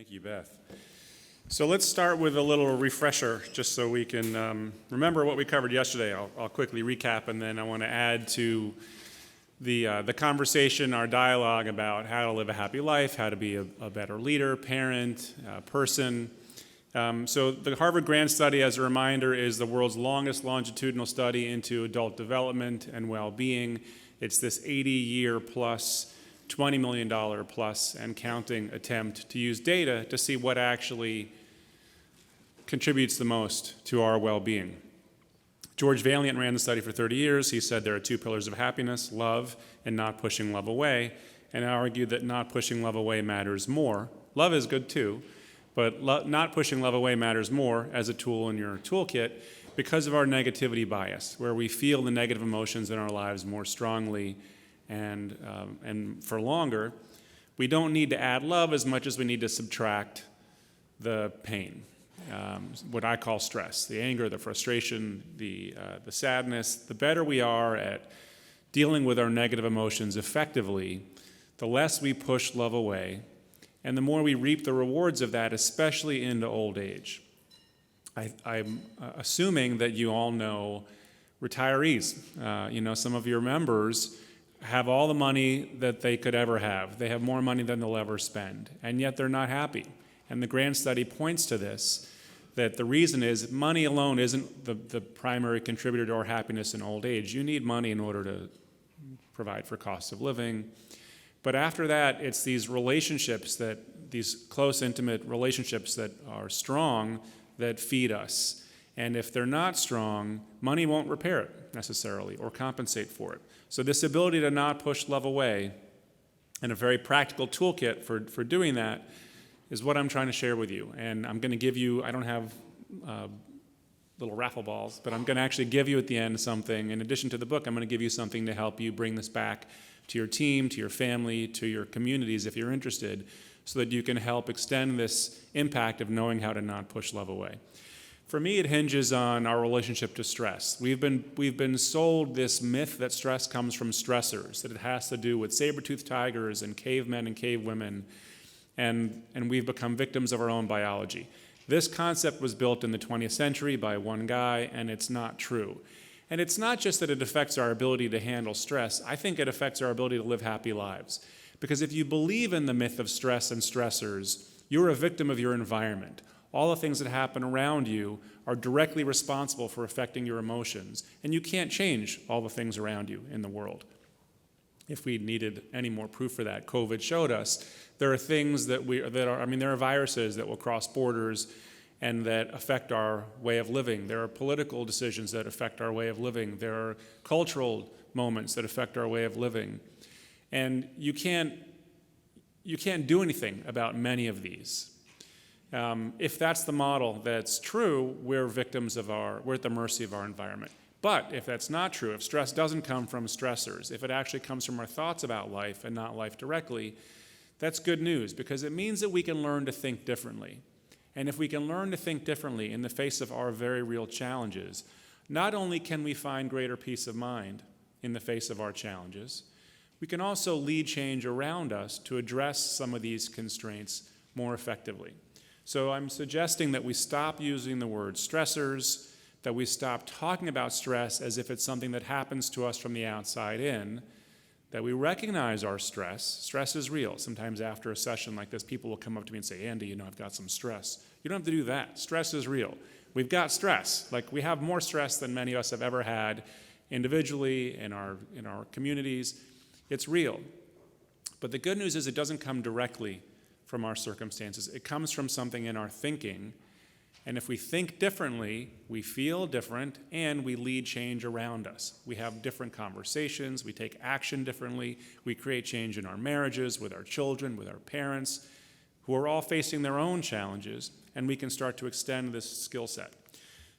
Thank you, Beth. So let's start with a little refresher, just so we can remember what we covered yesterday. I'll quickly recap, and then I want to add to the conversation, our dialogue about how to live a happy life, how to be a better leader, parent, person. So the Harvard Grant Study, as a reminder, is the world's longest longitudinal study into adult development and well-being. It's this 80-year plus, $20 million plus and counting attempt to use data to see what actually contributes the most to our well-being. George Valiant ran the study for 30 years. He said there are two pillars of happiness, love and not pushing love away, and I argued that not pushing love away matters more. Love is good too, but not pushing love away matters more as a tool in your toolkit because of our negativity bias, where we feel the negative emotions in our lives more strongly and for longer. We don't need to add love as much as we need to subtract the pain, what I call stress, the anger, the frustration, the sadness. The better we are at dealing with our negative emotions effectively, the less we push love away, and the more we reap the rewards of that, especially into old age. I'm assuming that you all know retirees. Some of your members have all the money that they could ever have. They have more money than they'll ever spend, and yet they're not happy. And the Grant Study points to this, that the reason is money alone isn't the primary contributor to our happiness in old age. You need money in order to provide for costs of living. But after that, it's these relationships, these close, intimate relationships that are strong that feed us. And if they're not strong, money won't repair it necessarily or compensate for it. So this ability to not push love away and a very practical toolkit for doing that is what I'm trying to share with you. And I'm going to give you, I don't have little raffle balls, but I'm going to actually give you at the end something. In addition to the book, I'm going to give you something to help you bring this back to your team, to your family, to your communities if you're interested, so that you can help extend this impact of knowing how to not push love away. For me, it hinges on our relationship to stress. We've been sold this myth that stress comes from stressors, that it has to do with saber-toothed tigers and cavemen and cavewomen, and we've become victims of our own biology. This concept was built in the 20th century by one guy, and it's not true. And it's not just that it affects our ability to handle stress. I think it affects our ability to live happy lives. Because if you believe in the myth of stress and stressors, you're a victim of your environment. All the things that happen around you are directly responsible for affecting your emotions, and you can't change all the things around you in the world. If we needed any more proof for that, COVID showed us there are things there are viruses that will cross borders and that affect our way of living. There are political decisions that affect our way of living. There are cultural moments that affect our way of living. And you can't do anything about many of these. If that's the model that's true, we're at the mercy of our environment. But if that's not true, if stress doesn't come from stressors, if it actually comes from our thoughts about life and not life directly, that's good news, because it means that we can learn to think differently. And if we can learn to think differently in the face of our very real challenges, not only can we find greater peace of mind in the face of our challenges, we can also lead change around us to address some of these constraints more effectively. So I'm suggesting that we stop using the word stressors, that we stop talking about stress as if it's something that happens to us from the outside in, that we recognize our stress. Stress is real. Sometimes after a session like this, people will come up to me and say, Andy, I've got some stress. You don't have to do that. Stress is real. We've got stress. We have more stress than many of us have ever had individually in our communities. It's real. But the good news is it doesn't come directly from our circumstances. It comes from something in our thinking. And if we think differently, we feel different, and we lead change around us. We have different conversations, we take action differently, we create change in our marriages, with our children, with our parents, who are all facing their own challenges, and we can start to extend this skill set.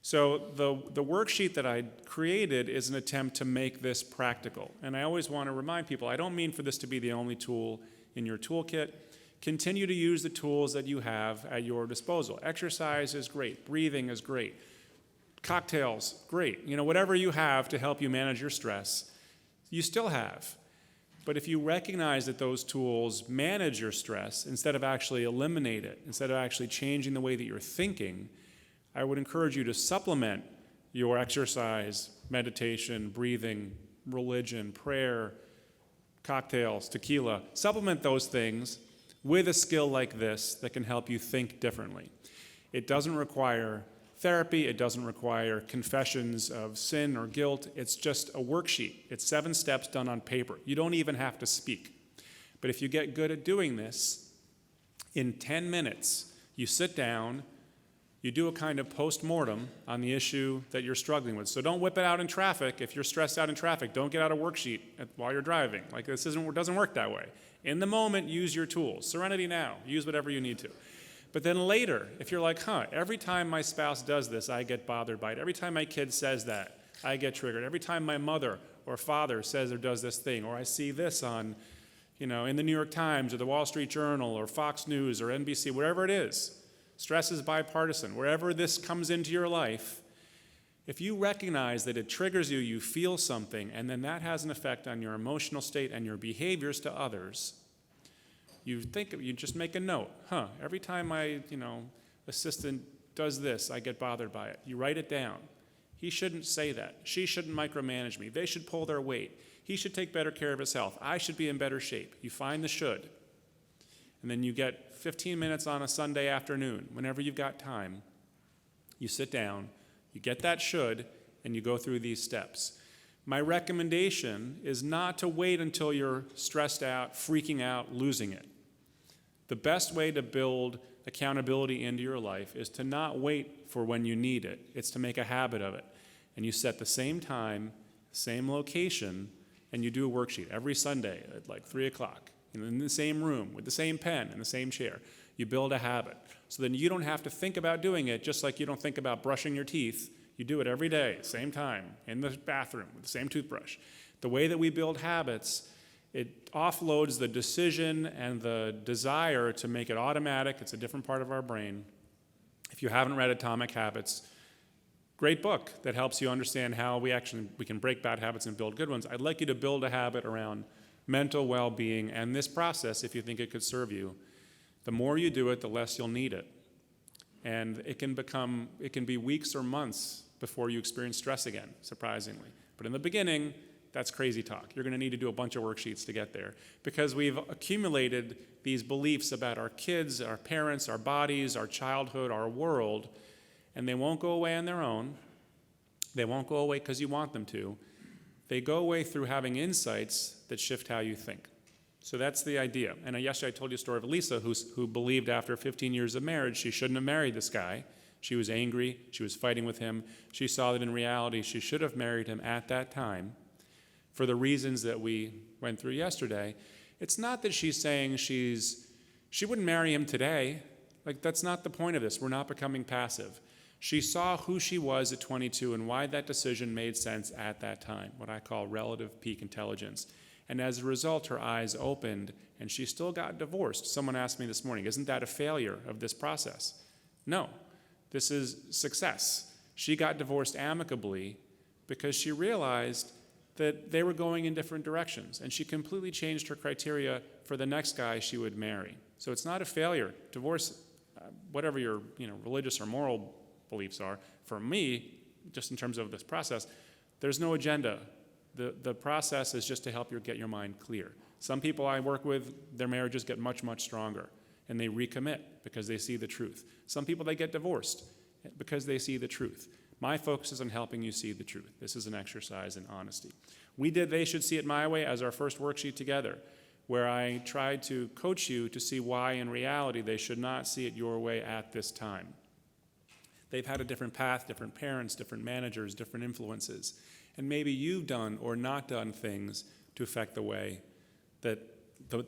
So the worksheet that I created is an attempt to make this practical. And I always want to remind people, I don't mean for this to be the only tool in your toolkit. Continue to use the tools that you have at your disposal. Exercise is great. Breathing is great. Cocktails, great. Whatever you have to help you manage your stress, you still have. But if you recognize that those tools manage your stress instead of actually eliminate it, instead of actually changing the way that you're thinking, I would encourage you to supplement your exercise, meditation, breathing, religion, prayer, cocktails, tequila. Supplement those things with a skill like this that can help you think differently. It doesn't require therapy. It doesn't require confessions of sin or guilt. It's just a worksheet. It's 7 steps done on paper. You don't even have to speak. But if you get good at doing this, in 10 minutes, you sit down, you do a kind of post-mortem on the issue that you're struggling with. So don't whip it out in traffic. If you're stressed out in traffic, don't get out a worksheet while you're driving. Like, this doesn't work that way. In the moment, use your tools. Serenity now. Use whatever you need to. But then later, if you're like, every time my spouse does this, I get bothered by it. Every time my kid says that, I get triggered. Every time my mother or father says or does this thing, or I see this on, in the New York Times or the Wall Street Journal or Fox News or NBC, wherever it is, stress is bipartisan. Wherever this comes into your life, if you recognize that it triggers you, you feel something, and then that has an effect on your emotional state and your behaviors to others, you just make a note. Every time my, assistant does this, I get bothered by it. You write it down. He shouldn't say that. She shouldn't micromanage me. They should pull their weight. He should take better care of his health. I should be in better shape. You find the should. And then you get 15 minutes on a Sunday afternoon, whenever you've got time. You sit down, you get that should, and you go through these steps. My recommendation is not to wait until you're stressed out, freaking out, losing it. The best way to build accountability into your life is to not wait for when you need it. It's to make a habit of it. And you set the same time, same location, and you do a worksheet every Sunday at like 3 o'clock, in the same room, with the same pen and the same chair. You build a habit. So then you don't have to think about doing it, just like you don't think about brushing your teeth. You do it every day, same time, in the bathroom, with the same toothbrush. The way that we build habits, it offloads the decision and the desire to make it automatic. It's a different part of our brain. If you haven't read Atomic Habits, great book that helps you understand how we can break bad habits and build good ones. I'd like you to build a habit around mental well-being and this process if you think it could serve you. The more you do it, the less you'll need it. And it can be weeks or months before you experience stress again, surprisingly. But in the beginning, that's crazy talk. You're going to need to do a bunch of worksheets to get there because we've accumulated these beliefs about our kids, our parents, our bodies, our childhood, our world, and they won't go away on their own. They won't go away because you want them to. They go away through having insights that shift how you think. So that's the idea. And yesterday I told you a story of Lisa who believed after 15 years of marriage she shouldn't have married this guy. She was angry. She was fighting with him. She saw that in reality she should have married him at that time for the reasons that we went through yesterday. It's not that she's saying she wouldn't marry him today. Like, that's not the point of this. We're not becoming passive. She saw who she was at 22 and why that decision made sense at that time, what I call relative peak intelligence. And as a result, her eyes opened, and she still got divorced. Someone asked me this morning, isn't that a failure of this process? No, this is success. She got divorced amicably because she realized that they were going in different directions, and she completely changed her criteria for the next guy she would marry. So it's not a failure. Divorce, whatever your religious or moral beliefs are, for me, just in terms of this process, there's no agenda. The process is just to help you get your mind clear. Some people I work with, their marriages get much, much stronger, and they recommit because they see the truth. Some people, they get divorced because they see the truth. My focus is on helping you see the truth. This is an exercise in honesty. We did They Should See It My Way as our first worksheet together, where I tried to coach you to see why in reality they should not see it your way at this time. They've had a different path, different parents, different managers, different influences. And maybe you've done or not done things to affect the way that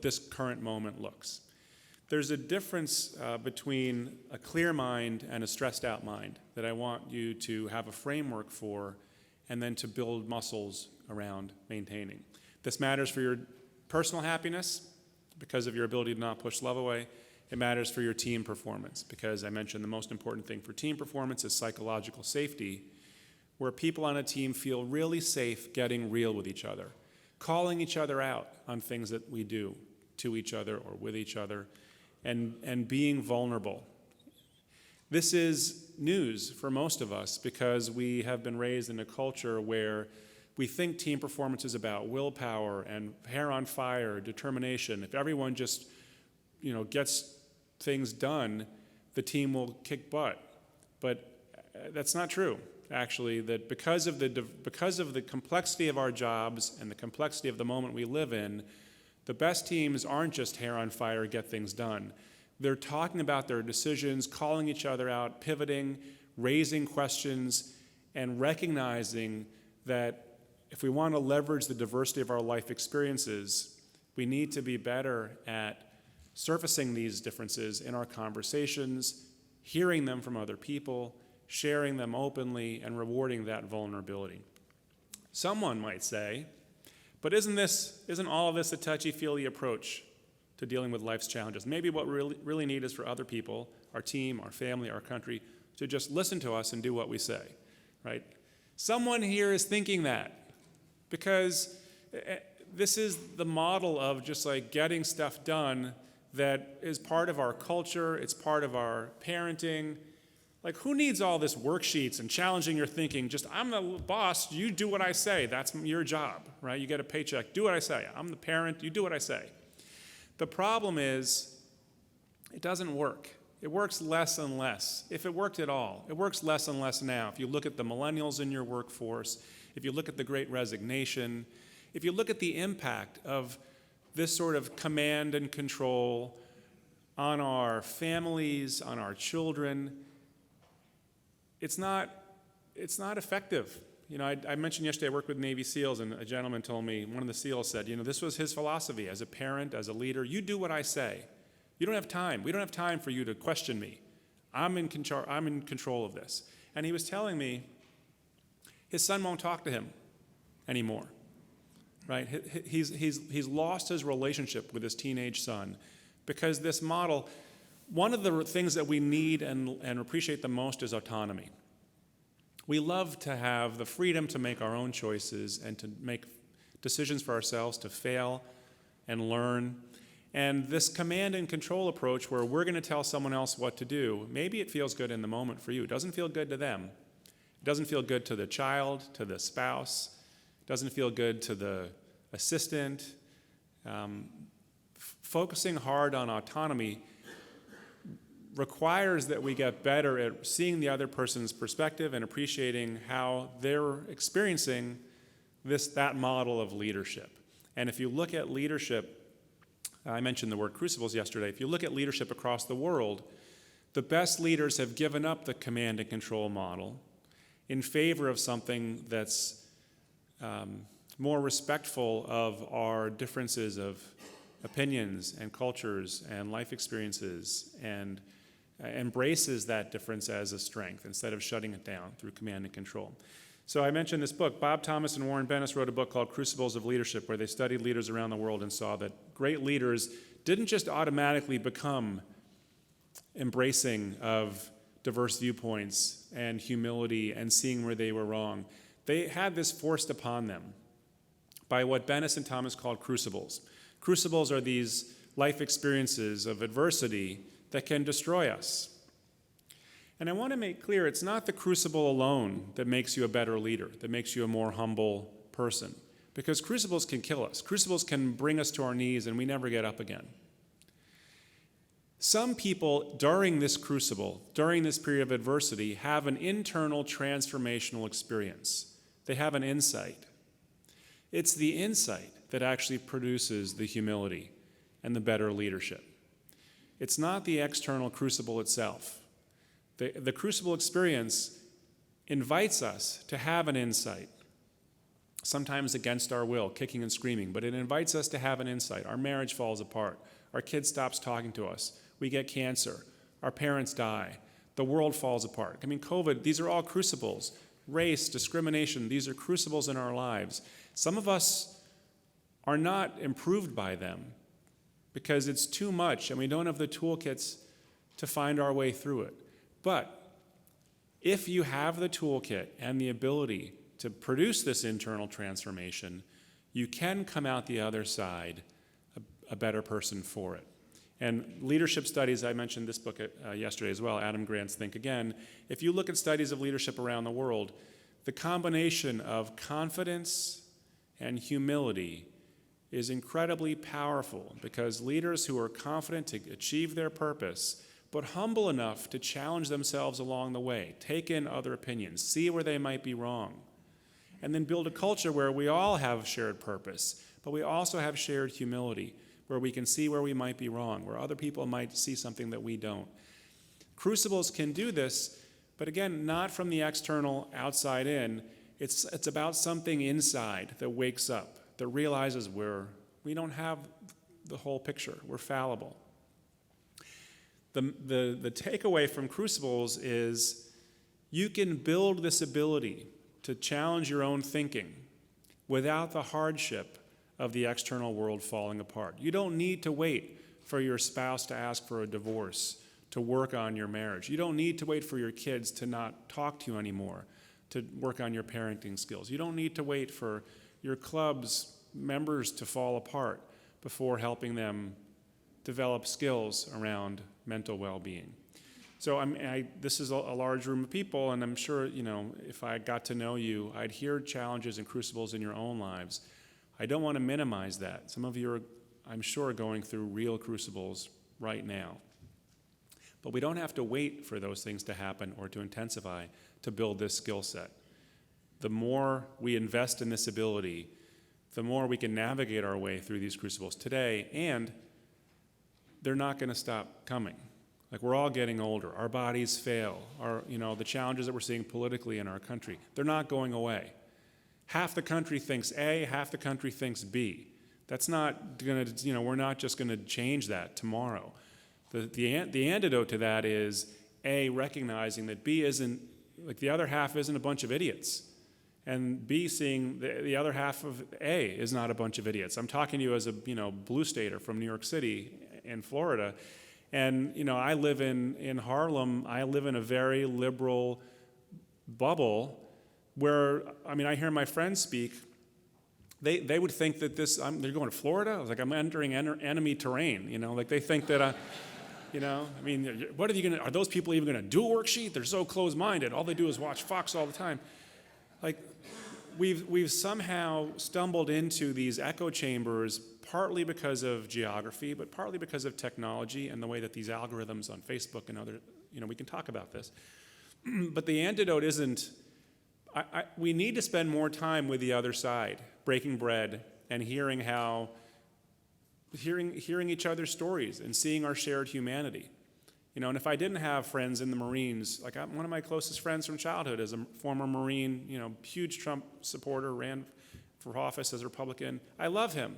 this current moment looks. There's a difference between a clear mind and a stressed out mind that I want you to have a framework for and then to build muscles around maintaining. This matters for your personal happiness because of your ability to not push love away. It matters for your team performance because I mentioned the most important thing for team performance is psychological safety, where people on a team feel really safe getting real with each other. calling each other out on things that we do to each other or with each other, and being vulnerable. This is news for most of us because we have been raised in a culture where we think team performance is about willpower and hair on fire, determination. If everyone just, gets things done, the team will kick butt. But that's not true, actually, that because of the complexity of our jobs and the complexity of the moment we live in, the best teams aren't just hair on fire, get things done. They're talking about their decisions, calling each other out, pivoting, raising questions, and recognizing that if we want to leverage the diversity of our life experiences, we need to be better at surfacing these differences in our conversations, hearing them from other people, sharing them openly, and rewarding that vulnerability. Someone might say, but isn't all of this a touchy-feely approach to dealing with life's challenges? Maybe what we really need is for other people, our team, our family, our country, to just listen to us and do what we say, right? Someone here is thinking that because this is the model of just like getting stuff done that is part of our culture, it's part of our parenting. Like, who needs all this worksheets and challenging your thinking? Just, I'm the boss, you do what I say. That's your job, right? You get a paycheck, do what I say. I'm the parent, you do what I say. The problem is, it doesn't work. It works less and less, if it worked at all. It works less and less now. If you look at the millennials in your workforce, if you look at the Great Resignation, if you look at the impact of this sort of command and control on our families, on our children, it's not effective. I mentioned yesterday I worked with Navy SEALs, and a gentleman told me, one of the SEALs said, this was his philosophy as a parent, as a leader. You do what I say. You don't have time. We don't have time for you to question me. I'm in control of this. And he was telling me his son won't talk to him anymore. Right? He's lost his relationship with his teenage son because this model, one of the things that we need and appreciate the most is autonomy. We love to have the freedom to make our own choices and to make decisions for ourselves, to fail and learn. And this command and control approach where we're going to tell someone else what to do, maybe it feels good in the moment for you. It doesn't feel good to them. It doesn't feel good to the child, to the spouse. It doesn't feel good to the assistant. Focusing hard on autonomy requires that we get better at seeing the other person's perspective and appreciating how they're experiencing that model of leadership. And if you look at leadership, I mentioned the word crucibles yesterday. If you look at leadership across the world, the best leaders have given up the command and control model in favor of something that's more respectful of our differences of opinions and cultures and life experiences, and embraces that difference as a strength instead of shutting it down through command and control. So I mentioned this book. Bob Thomas and Warren Bennis wrote a book called Crucibles of Leadership, where they studied leaders around the world and saw that great leaders didn't just automatically become embracing of diverse viewpoints and humility and seeing where they were wrong. They had this forced upon them by what Bennis and Thomas called crucibles. Crucibles are these life experiences of adversity that can destroy us. And I want to make clear, it's not the crucible alone that makes you a better leader, that makes you a more humble person, because crucibles can kill us. Crucibles can bring us to our knees and we never get up again. Some people during this crucible, during this period of adversity, have an internal transformational experience. They have an insight. It's the insight that actually produces the humility and the better leadership. It's not the external crucible itself. The crucible experience invites us to have an insight, sometimes against our will, kicking and screaming, but it invites us to have an insight. Our marriage falls apart. Our kid stops talking to us. We get cancer. Our parents die. The world falls apart. I mean, COVID, these are all crucibles. Race, discrimination, these are crucibles in our lives. Some of us are not improved by them because it's too much and we don't have the toolkits to find our way through it. But if you have the toolkit and the ability to produce this internal transformation, you can come out the other side a better person for it. And leadership studies, I mentioned this book yesterday as well, Adam Grant's Think Again. If you look at studies of leadership around the world, the combination of confidence and humility is incredibly powerful, because leaders who are confident to achieve their purpose, but humble enough to challenge themselves along the way, take in other opinions, see where they might be wrong, and then build a culture where we all have shared purpose, but we also have shared humility, where we can see where we might be wrong, where other people might see something that we don't. Crucibles can do this, but again, not from the external outside in. It's about something inside that wakes up, that realizes we don't have the whole picture. We're fallible. The takeaway from crucibles is you can build this ability to challenge your own thinking without the hardship of the external world falling apart. You don't need to wait for your spouse to ask for a divorce to work on your marriage. You don't need to wait for your kids to not talk to you anymore to work on your parenting skills. You don't need to wait for your club's members to fall apart before helping them develop skills around mental well-being. So this is a large room of people, and I'm sure, if I got to know you, I'd hear challenges and crucibles in your own lives. I don't want to minimize that. Some of you are, I'm sure, going through real crucibles right now. But we don't have to wait for those things to happen or to intensify to build this skill set. The more we invest in this ability, the more we can navigate our way through these crucibles today, and they're not going to stop coming. Like, we're all getting older. Our bodies fail. The challenges that we're seeing politically in our country, they're not going away. Half the country thinks A, half the country thinks B. That's not going to, we're not just going to change that tomorrow. The antidote to that is A, recognizing that B isn't, like, the other half isn't a bunch of idiots. And B, seeing the other half of A is not a bunch of idiots. I'm talking to you as a, blue stater from New York City and Florida. And, I live in Harlem. I live in a very liberal bubble where, I hear my friends speak. They would think that they're going to Florida. I was like, I'm entering enemy terrain, like they think that, what are those people even going to do a worksheet? They're so closed-minded. All they do is watch Fox all the time. Like, we've somehow stumbled into these echo chambers, partly because of geography, but partly because of technology and the way that these algorithms on Facebook and other, we can talk about this. But the antidote isn't, we need to spend more time with the other side, breaking bread and hearing each other's stories and seeing our shared humanity. And if I didn't have friends in the Marines, like, one of my closest friends from childhood is a former Marine, huge Trump supporter, ran for office as a Republican. I love him.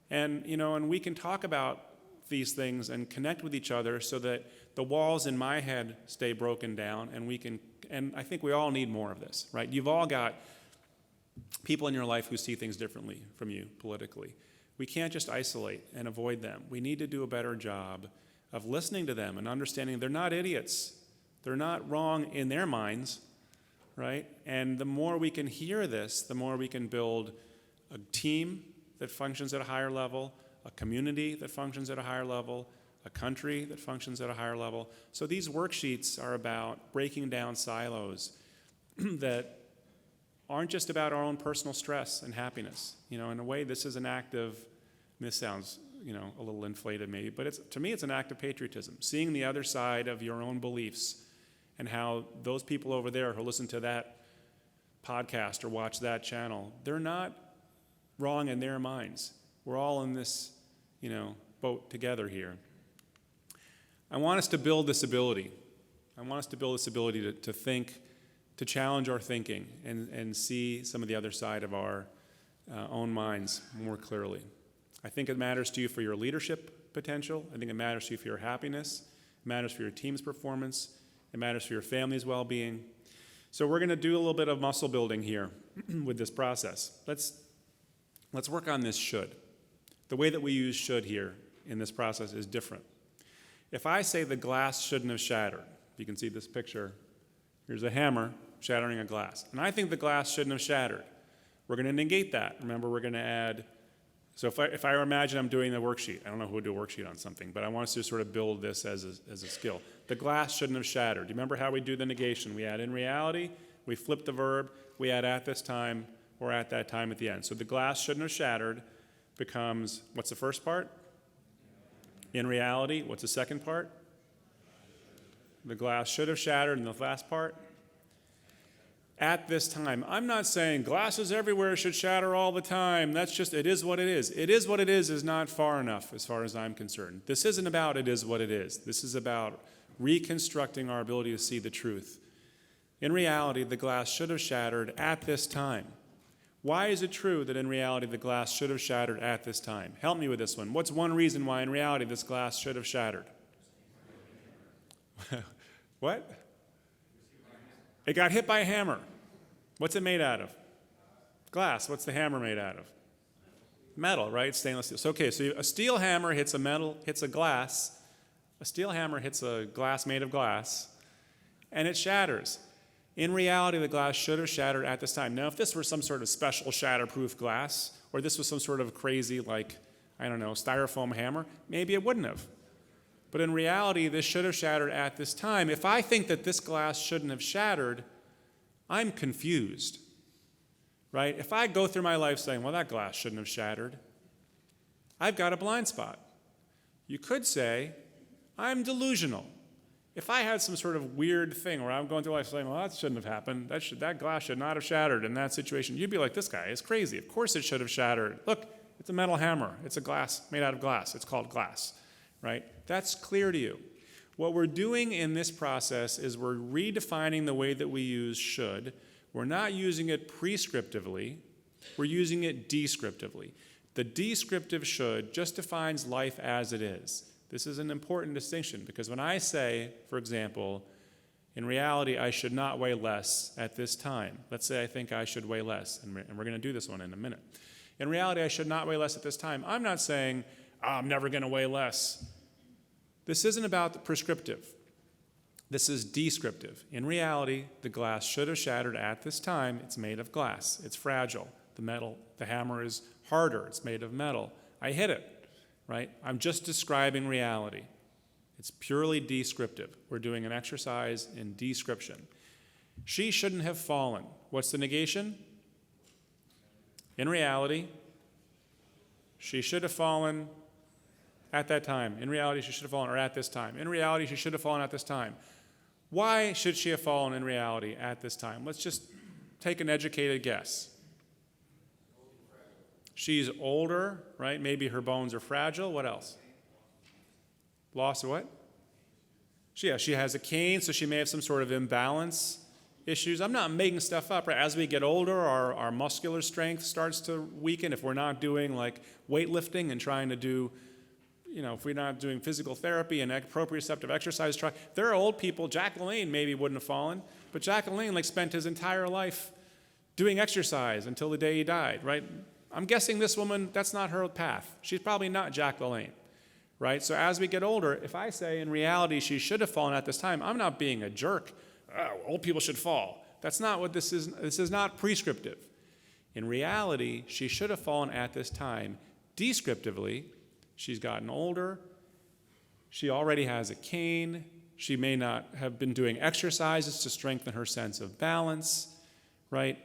And, and we can talk about these things and connect with each other so that the walls in my head stay broken down, and I think we all need more of this, right? You've all got people in your life who see things differently from you politically. We can't just isolate and avoid them. We need to do a better job of listening to them and understanding they're not idiots. They're not wrong in their minds, right? And the more we can hear this, the more we can build a team that functions at a higher level, a community that functions at a higher level, a country that functions at a higher level. So these worksheets are about breaking down silos that aren't just about our own personal stress and happiness. In a way, this is an act of, this sounds, a little inflated maybe, but to me, it's an act of patriotism, seeing the other side of your own beliefs and how those people over there who listen to that podcast or watch that channel, they're not wrong in their minds. We're all in this, boat together here. I want us to build this ability. I want us to build this ability to think, to challenge our thinking and see some of the other side of our own minds more clearly. I think it matters to you for your leadership potential. I think it matters to you for your happiness. It matters for your team's performance. It matters for your family's well-being. So we're going to do a little bit of muscle building here with this process. Let's work on this should. The way that we use should here in this process is different. If I say the glass shouldn't have shattered, you can see this picture. Here's a hammer shattering a glass. And I think the glass shouldn't have shattered. We're going to negate that. Remember, we're going to add, so if I imagine I'm doing the worksheet, I don't know who would do a worksheet on something, but I want us to sort of build this as a skill. The glass shouldn't have shattered. Do you remember how we do the negation? We add in reality, we flip the verb, we add at this time, or at that time at the end. So the glass shouldn't have shattered becomes, what's the first part? In reality. What's the second part? The glass should have shattered, and the last part? At this time. I'm not saying glasses everywhere should shatter all the time. That's just, it is what it is. It is what it is not far enough as far as I'm concerned. This isn't about it is what it is. This is about reconstructing our ability to see the truth. In reality, the glass should have shattered at this time. Why is it true that in reality the glass should have shattered at this time? Help me with this one. What's one reason why in reality this glass should have shattered? What? It got hit by a hammer. What's it made out of? Glass. What's the hammer made out of? Metal, right? Stainless steel. So, okay, so a steel hammer hits a glass. A steel hammer hits a glass made of glass, and it shatters. In reality, the glass should have shattered at this time. Now, if this were some sort of special shatterproof glass, or this was some sort of crazy, like, I don't know, styrofoam hammer, maybe it wouldn't have. But in reality, this should have shattered at this time. If I think that this glass shouldn't have shattered, I'm confused, right? If I go through my life saying, well, that glass shouldn't have shattered, I've got a blind spot. You could say, I'm delusional. If I had some sort of weird thing where I'm going through life saying, well, that shouldn't have happened, that glass should not have shattered in that situation, you'd be like, this guy is crazy. Of course it should have shattered. Look, it's a metal hammer. It's a glass made out of glass. It's called glass, right? That's clear to you. What we're doing in this process is we're redefining the way that we use should. We're not using it prescriptively. We're using it descriptively. The descriptive should just defines life as it is. This is an important distinction because when I say, for example, in reality, I should not weigh less at this time. Let's say I think I should weigh less, and we're going to do this one in a minute. In reality, I should not weigh less at this time. I'm not saying, I'm never going to weigh less. This isn't about the prescriptive. This is descriptive. In reality, the glass should have shattered at this time. It's made of glass. It's fragile. The hammer is harder. It's made of metal. I hit it. Right? I'm just describing reality. It's purely descriptive. We're doing an exercise in description. She shouldn't have fallen. What's the negation? In reality, she should have fallen at that time. In reality, she should have fallen, or at this time. In reality, she should have fallen at this time. Why should she have fallen in reality at this time? Let's just take an educated guess. She's older, right? Maybe her bones are fragile. What else? Loss of what? She has a cane, so she may have some sort of imbalance issues. I'm not making stuff up, right? As we get older, our muscular strength starts to weaken. If we're not doing like weightlifting and trying to do, if we're not doing physical therapy and proprioceptive exercise, there are old people. Jack LaLanne maybe wouldn't have fallen, but Jack LaLanne spent his entire life doing exercise until the day he died, right? I'm guessing this woman, that's not her path. She's probably not Jack LaLanne, right? So as we get older, if I say in reality she should have fallen at this time, I'm not being a jerk. Old people should fall. That's not what this is. This is not prescriptive. In reality, she should have fallen at this time. Descriptively, she's gotten older. She already has a cane. She may not have been doing exercises to strengthen her sense of balance, right?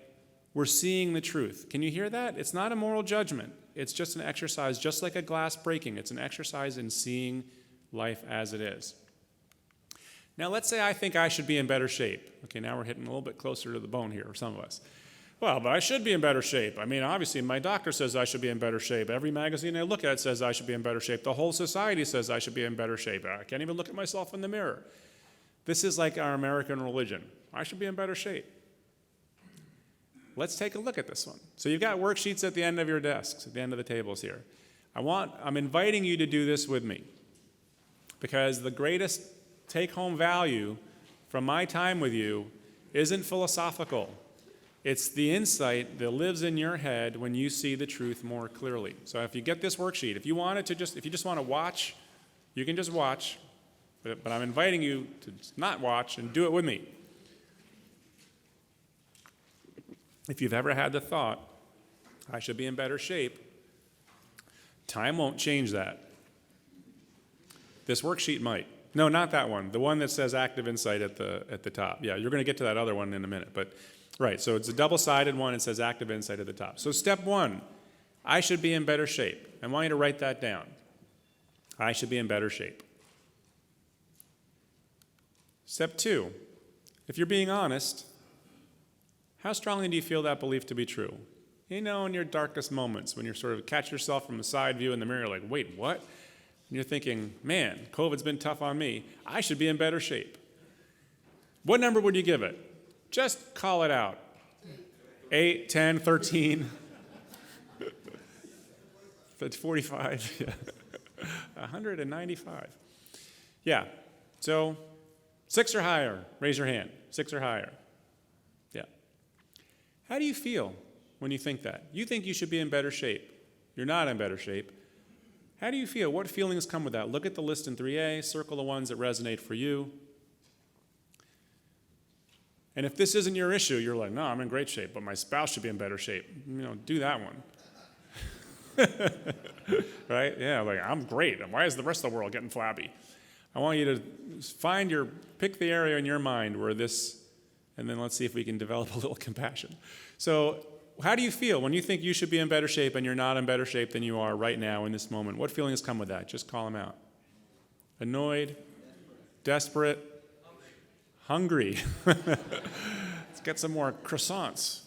We're seeing the truth. Can you hear that? It's not a moral judgment. It's just an exercise, just like a glass breaking. It's an exercise in seeing life as it is. Now, let's say I think I should be in better shape. Okay, now we're hitting a little bit closer to the bone here, for some of us. Well, but I should be in better shape. I mean, obviously, my doctor says I should be in better shape. Every magazine I look at says I should be in better shape. The whole society says I should be in better shape. I can't even look at myself in the mirror. This is like our American religion. I should be in better shape. Let's take a look at this one. So you've got worksheets at the end of your desks, at the end of the tables here. I'm inviting you to do this with me because the greatest take-home value from my time with you isn't philosophical. It's the insight that lives in your head when you see the truth more clearly. So if you get this worksheet, if you just want to watch, you can just watch, but I'm inviting you to not watch and do it with me. If you've ever had the thought, I should be in better shape. Time won't change that. This worksheet might. No, not that one. The one that says active insight at the top. Yeah, you're going to get to that other one in a minute. But right, so it's a double-sided one. It says active insight at the top. So step one, I should be in better shape. I want you to write that down. I should be in better shape. Step two, if you're being honest, how strongly do you feel that belief to be true? You know, in your darkest moments, when you sort of catch yourself from the side view in the mirror, like, wait, what? And you're thinking, man, COVID's been tough on me. I should be in better shape. What number would you give it? Just call it out. 8, 10, 13. That's 45. Yeah. 195. Yeah. So 6 or higher, raise your hand. 6 or higher. Yeah. How do you feel when you think that? You think you should be in better shape. You're not in better shape. How do you feel? What feelings come with that? Look at the list in 3A, circle the ones that resonate for you. And if this isn't your issue, you're like, no, I'm in great shape, but my spouse should be in better shape. You know, do that one. Right? Yeah, like, I'm great. Why is the rest of the world getting flabby? I want you to pick the area in your mind where this, and then let's see if we can develop a little compassion. So, how do you feel when you think you should be in better shape and you're not in better shape than you are right now in this moment? What feelings come with that? Just call them out. Annoyed? Desperate? Hungry? Let's get some more croissants.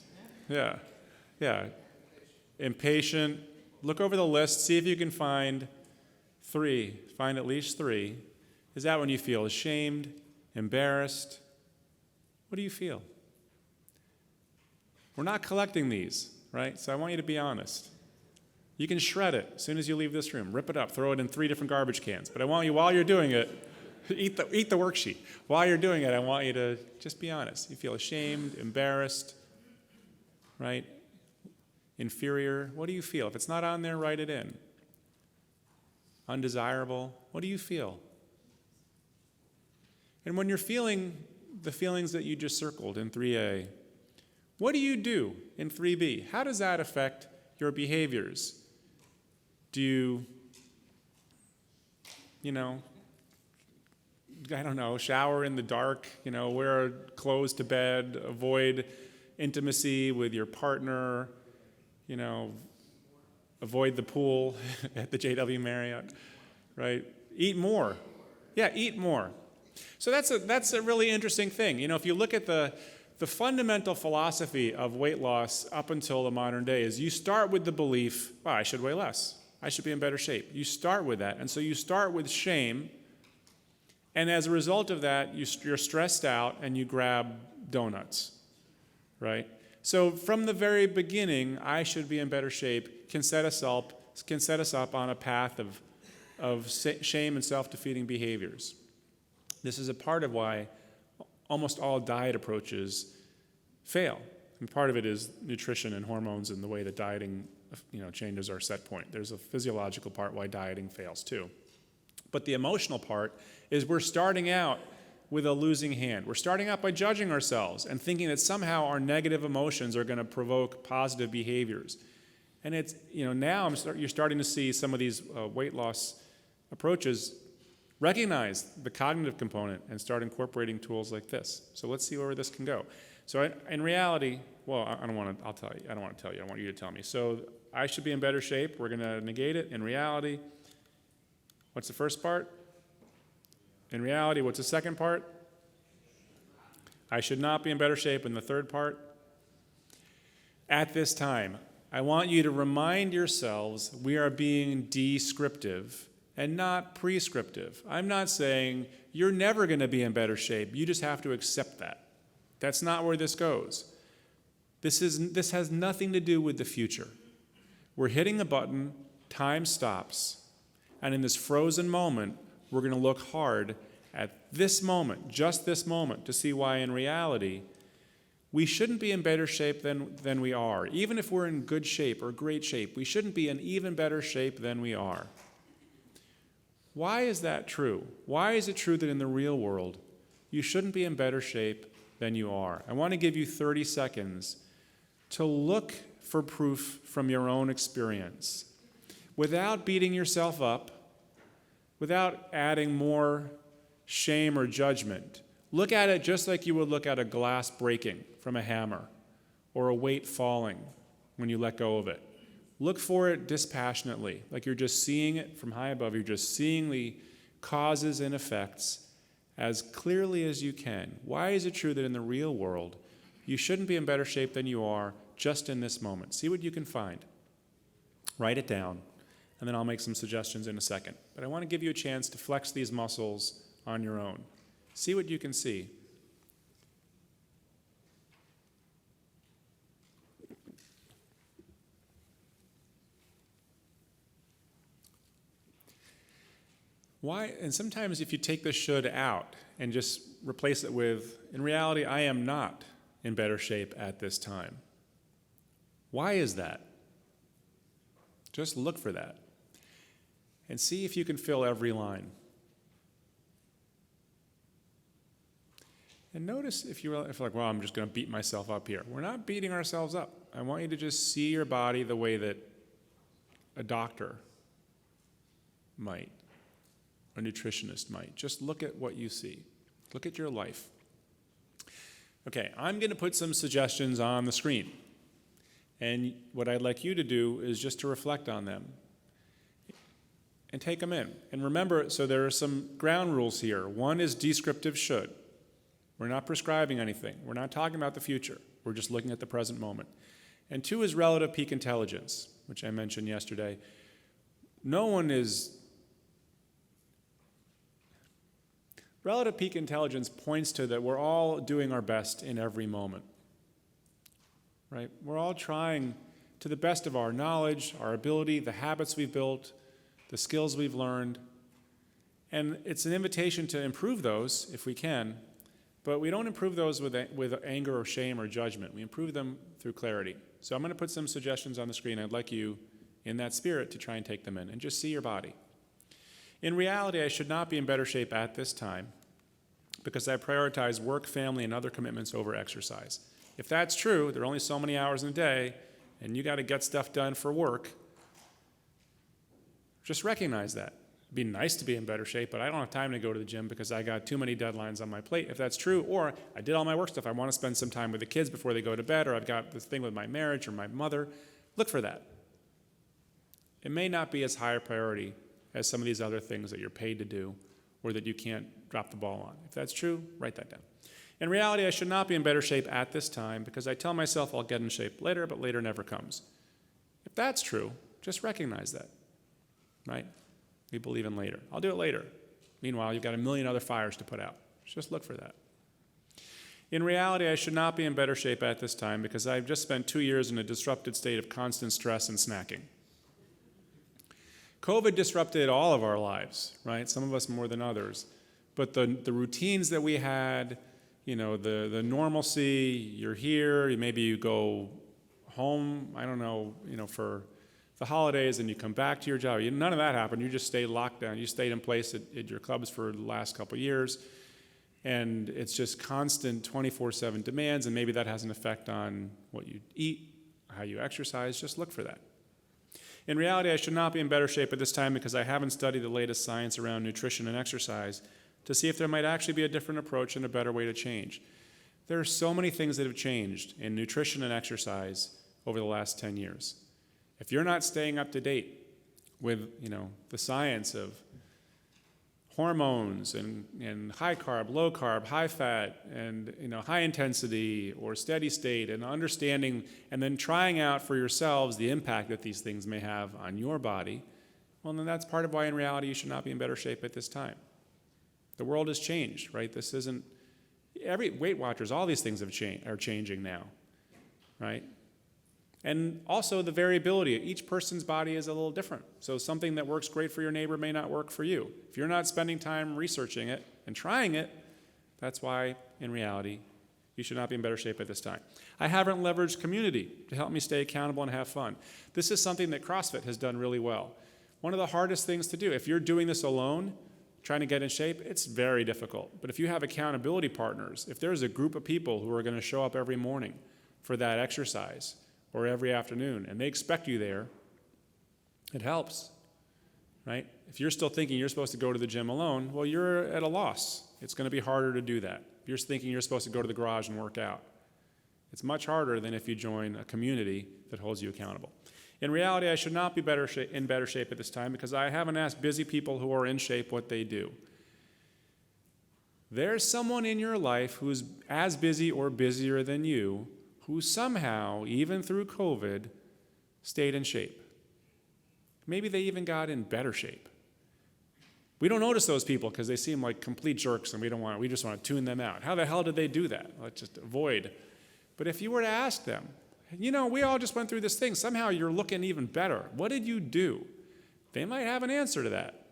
Yeah. Yeah. Impatient. Look over the list. See if you can find 3. Find at least 3. Is that when you feel ashamed, embarrassed? What do you feel? We're not collecting these, right? So I want you to be honest. You can shred it as soon as you leave this room. Rip it up, throw it in 3 different garbage cans. But I want you, while you're doing it, eat the worksheet. While you're doing it, I want you to just be honest. You feel ashamed, embarrassed, right? Inferior. What do you feel? If it's not on there, write it in. Undesirable. What do you feel? And when you're feeling the feelings that you just circled in 3A, what do you do in 3B? How does that affect your behaviors? Do you, shower in the dark, wear clothes to bed, avoid intimacy with your partner, avoid the pool at the JW Marriott, right? Eat more. Yeah, eat more. So that's a really interesting thing. If you look at the fundamental philosophy of weight loss up until the modern day is you start with the belief, I should weigh less. I should be in better shape. You start with that. And so you start with shame. And as a result of that, you're stressed out and you grab donuts, right? So from the very beginning, I should be in better shape can set us up on a path of shame and self-defeating behaviors. This is a part of why almost all diet approaches fail. And part of it is nutrition and hormones and the way that dieting, changes our set point. There's a physiological part why dieting fails too. But the emotional part is we're starting out with a losing hand. We're starting out by judging ourselves and thinking that somehow our negative emotions are going to provoke positive behaviors. And it's, now you're starting to see some of these weight loss approaches recognize the cognitive component and start incorporating tools like this. So let's see where this can go. So in reality, I don't want to tell you. I want you to tell me. So I should be in better shape. We're going to negate it. In reality, what's the first part? In reality, what's the second part? I should not be in better shape. And the third part? At this time, I want you to remind yourselves we are being descriptive and not prescriptive. I'm not saying you're never going to be in better shape. You just have to accept that. That's not where this goes. This has nothing to do with the future. We're hitting a button, time stops, and in this frozen moment, we're going to look hard at this moment, just this moment, to see why in reality, we shouldn't be in better shape than we are. Even if we're in good shape or great shape, we shouldn't be in even better shape than we are. Why is that true? Why is it true that in the real world, you shouldn't be in better shape than you are? I want to give you 30 seconds to look for proof from your own experience, without beating yourself up, without adding more shame or judgment. Look at it just like you would look at a glass breaking from a hammer or a weight falling when you let go of it. Look for it dispassionately, like you're just seeing it from high above. You're just seeing the causes and effects as clearly as you can. Why is it true that in the real world, you shouldn't be in better shape than you are just in this moment? See what you can find. Write it down, and then I'll make some suggestions in a second. But I want to give you a chance to flex these muscles on your own. See what you can see. Why? And sometimes if you take the should out and just replace it with, in reality, I am not in better shape at this time. Why is that? Just look for that. And see if you can fill every line. And notice if you're like, well, I'm just going to beat myself up here. We're not beating ourselves up. I want you to just see your body the way that a doctor might, a nutritionist might. Just look at what you see. Look at your life. Okay, I'm going to put some suggestions on the screen. And what I'd like you to do is just to reflect on them and take them in. And remember, so there are some ground rules here. One is descriptive should. We're not prescribing anything. We're not talking about the future. We're just looking at the present moment. And two is relative peak intelligence, which I mentioned yesterday. Relative peak intelligence points to that we're all doing our best in every moment. Right? We're all trying to the best of our knowledge, our ability, the habits we've built, the skills we've learned. And it's an invitation to improve those if we can, but we don't improve those with anger or shame or judgment. We improve them through clarity. So I'm going to put some suggestions on the screen. I'd like you, in that spirit, to try and take them in and just see your body. In reality, I should not be in better shape at this time because I prioritize work, family, and other commitments over exercise. If that's true, there are only so many hours in a day, and you got to get stuff done for work, just recognize that. It'd be nice to be in better shape, but I don't have time to go to the gym because I got too many deadlines on my plate. If that's true, or I did all my work stuff, I want to spend some time with the kids before they go to bed, or I've got this thing with my marriage or my mother, look for that. It may not be as high a priority as some of these other things that you're paid to do or that you can't drop the ball on. If that's true, write that down. In reality, I should not be in better shape at this time because I tell myself I'll get in shape later, but later never comes. If that's true, just recognize that, right? We believe in later. I'll do it later. Meanwhile, you've got a million other fires to put out. Just look for that. In reality, I should not be in better shape at this time because I've just spent 2 years in a disrupted state of constant stress and snacking. COVID disrupted all of our lives, right? Some of us more than others. But the routines that we had, the normalcy, you're here, maybe you go home, I don't know, for the holidays and you come back to your job. None of that happened. You just stayed locked down. You stayed in place at your clubs for the last couple of years. And it's just constant 24/7 demands, and maybe that has an effect on what you eat, how you exercise. Just look for that. In reality, I should not be in better shape at this time because I haven't studied the latest science around nutrition and exercise to see if there might actually be a different approach and a better way to change. There are so many things that have changed in nutrition and exercise over the last 10 years. If you're not staying up to date with, the science of hormones and high carb, low carb, high fat, and high intensity or steady state, and understanding and then trying out for yourselves the impact that these things may have on your body, well, then that's part of why in reality you should not be in better shape at this time. The world has changed, right? This isn't, every Weight Watchers, all these things are changing now, right? And also the variability. Each person's body is a little different. So something that works great for your neighbor may not work for you. If you're not spending time researching it and trying it, that's why, in reality, you should not be in better shape at this time. I haven't leveraged community to help me stay accountable and have fun. This is something that CrossFit has done really well. One of the hardest things to do, if you're doing this alone, trying to get in shape, it's very difficult. But if you have accountability partners, if there's a group of people who are going to show up every morning for that exercise, or every afternoon, and they expect you there, it helps, right? If you're still thinking you're supposed to go to the gym alone, well, you're at a loss. It's going to be harder to do that. If you're thinking you're supposed to go to the garage and work out, it's much harder than if you join a community that holds you accountable. In reality, I should not be in better shape at this time because I haven't asked busy people who are in shape what they do. There's someone in your life who's as busy or busier than you who somehow, even through COVID, stayed in shape. Maybe they even got in better shape. We don't notice those people because they seem like complete jerks and we just want to tune them out. How the hell did they do that? Let's just avoid. But if you were to ask them, we all just went through this thing. Somehow you're looking even better. What did you do? They might have an answer to that,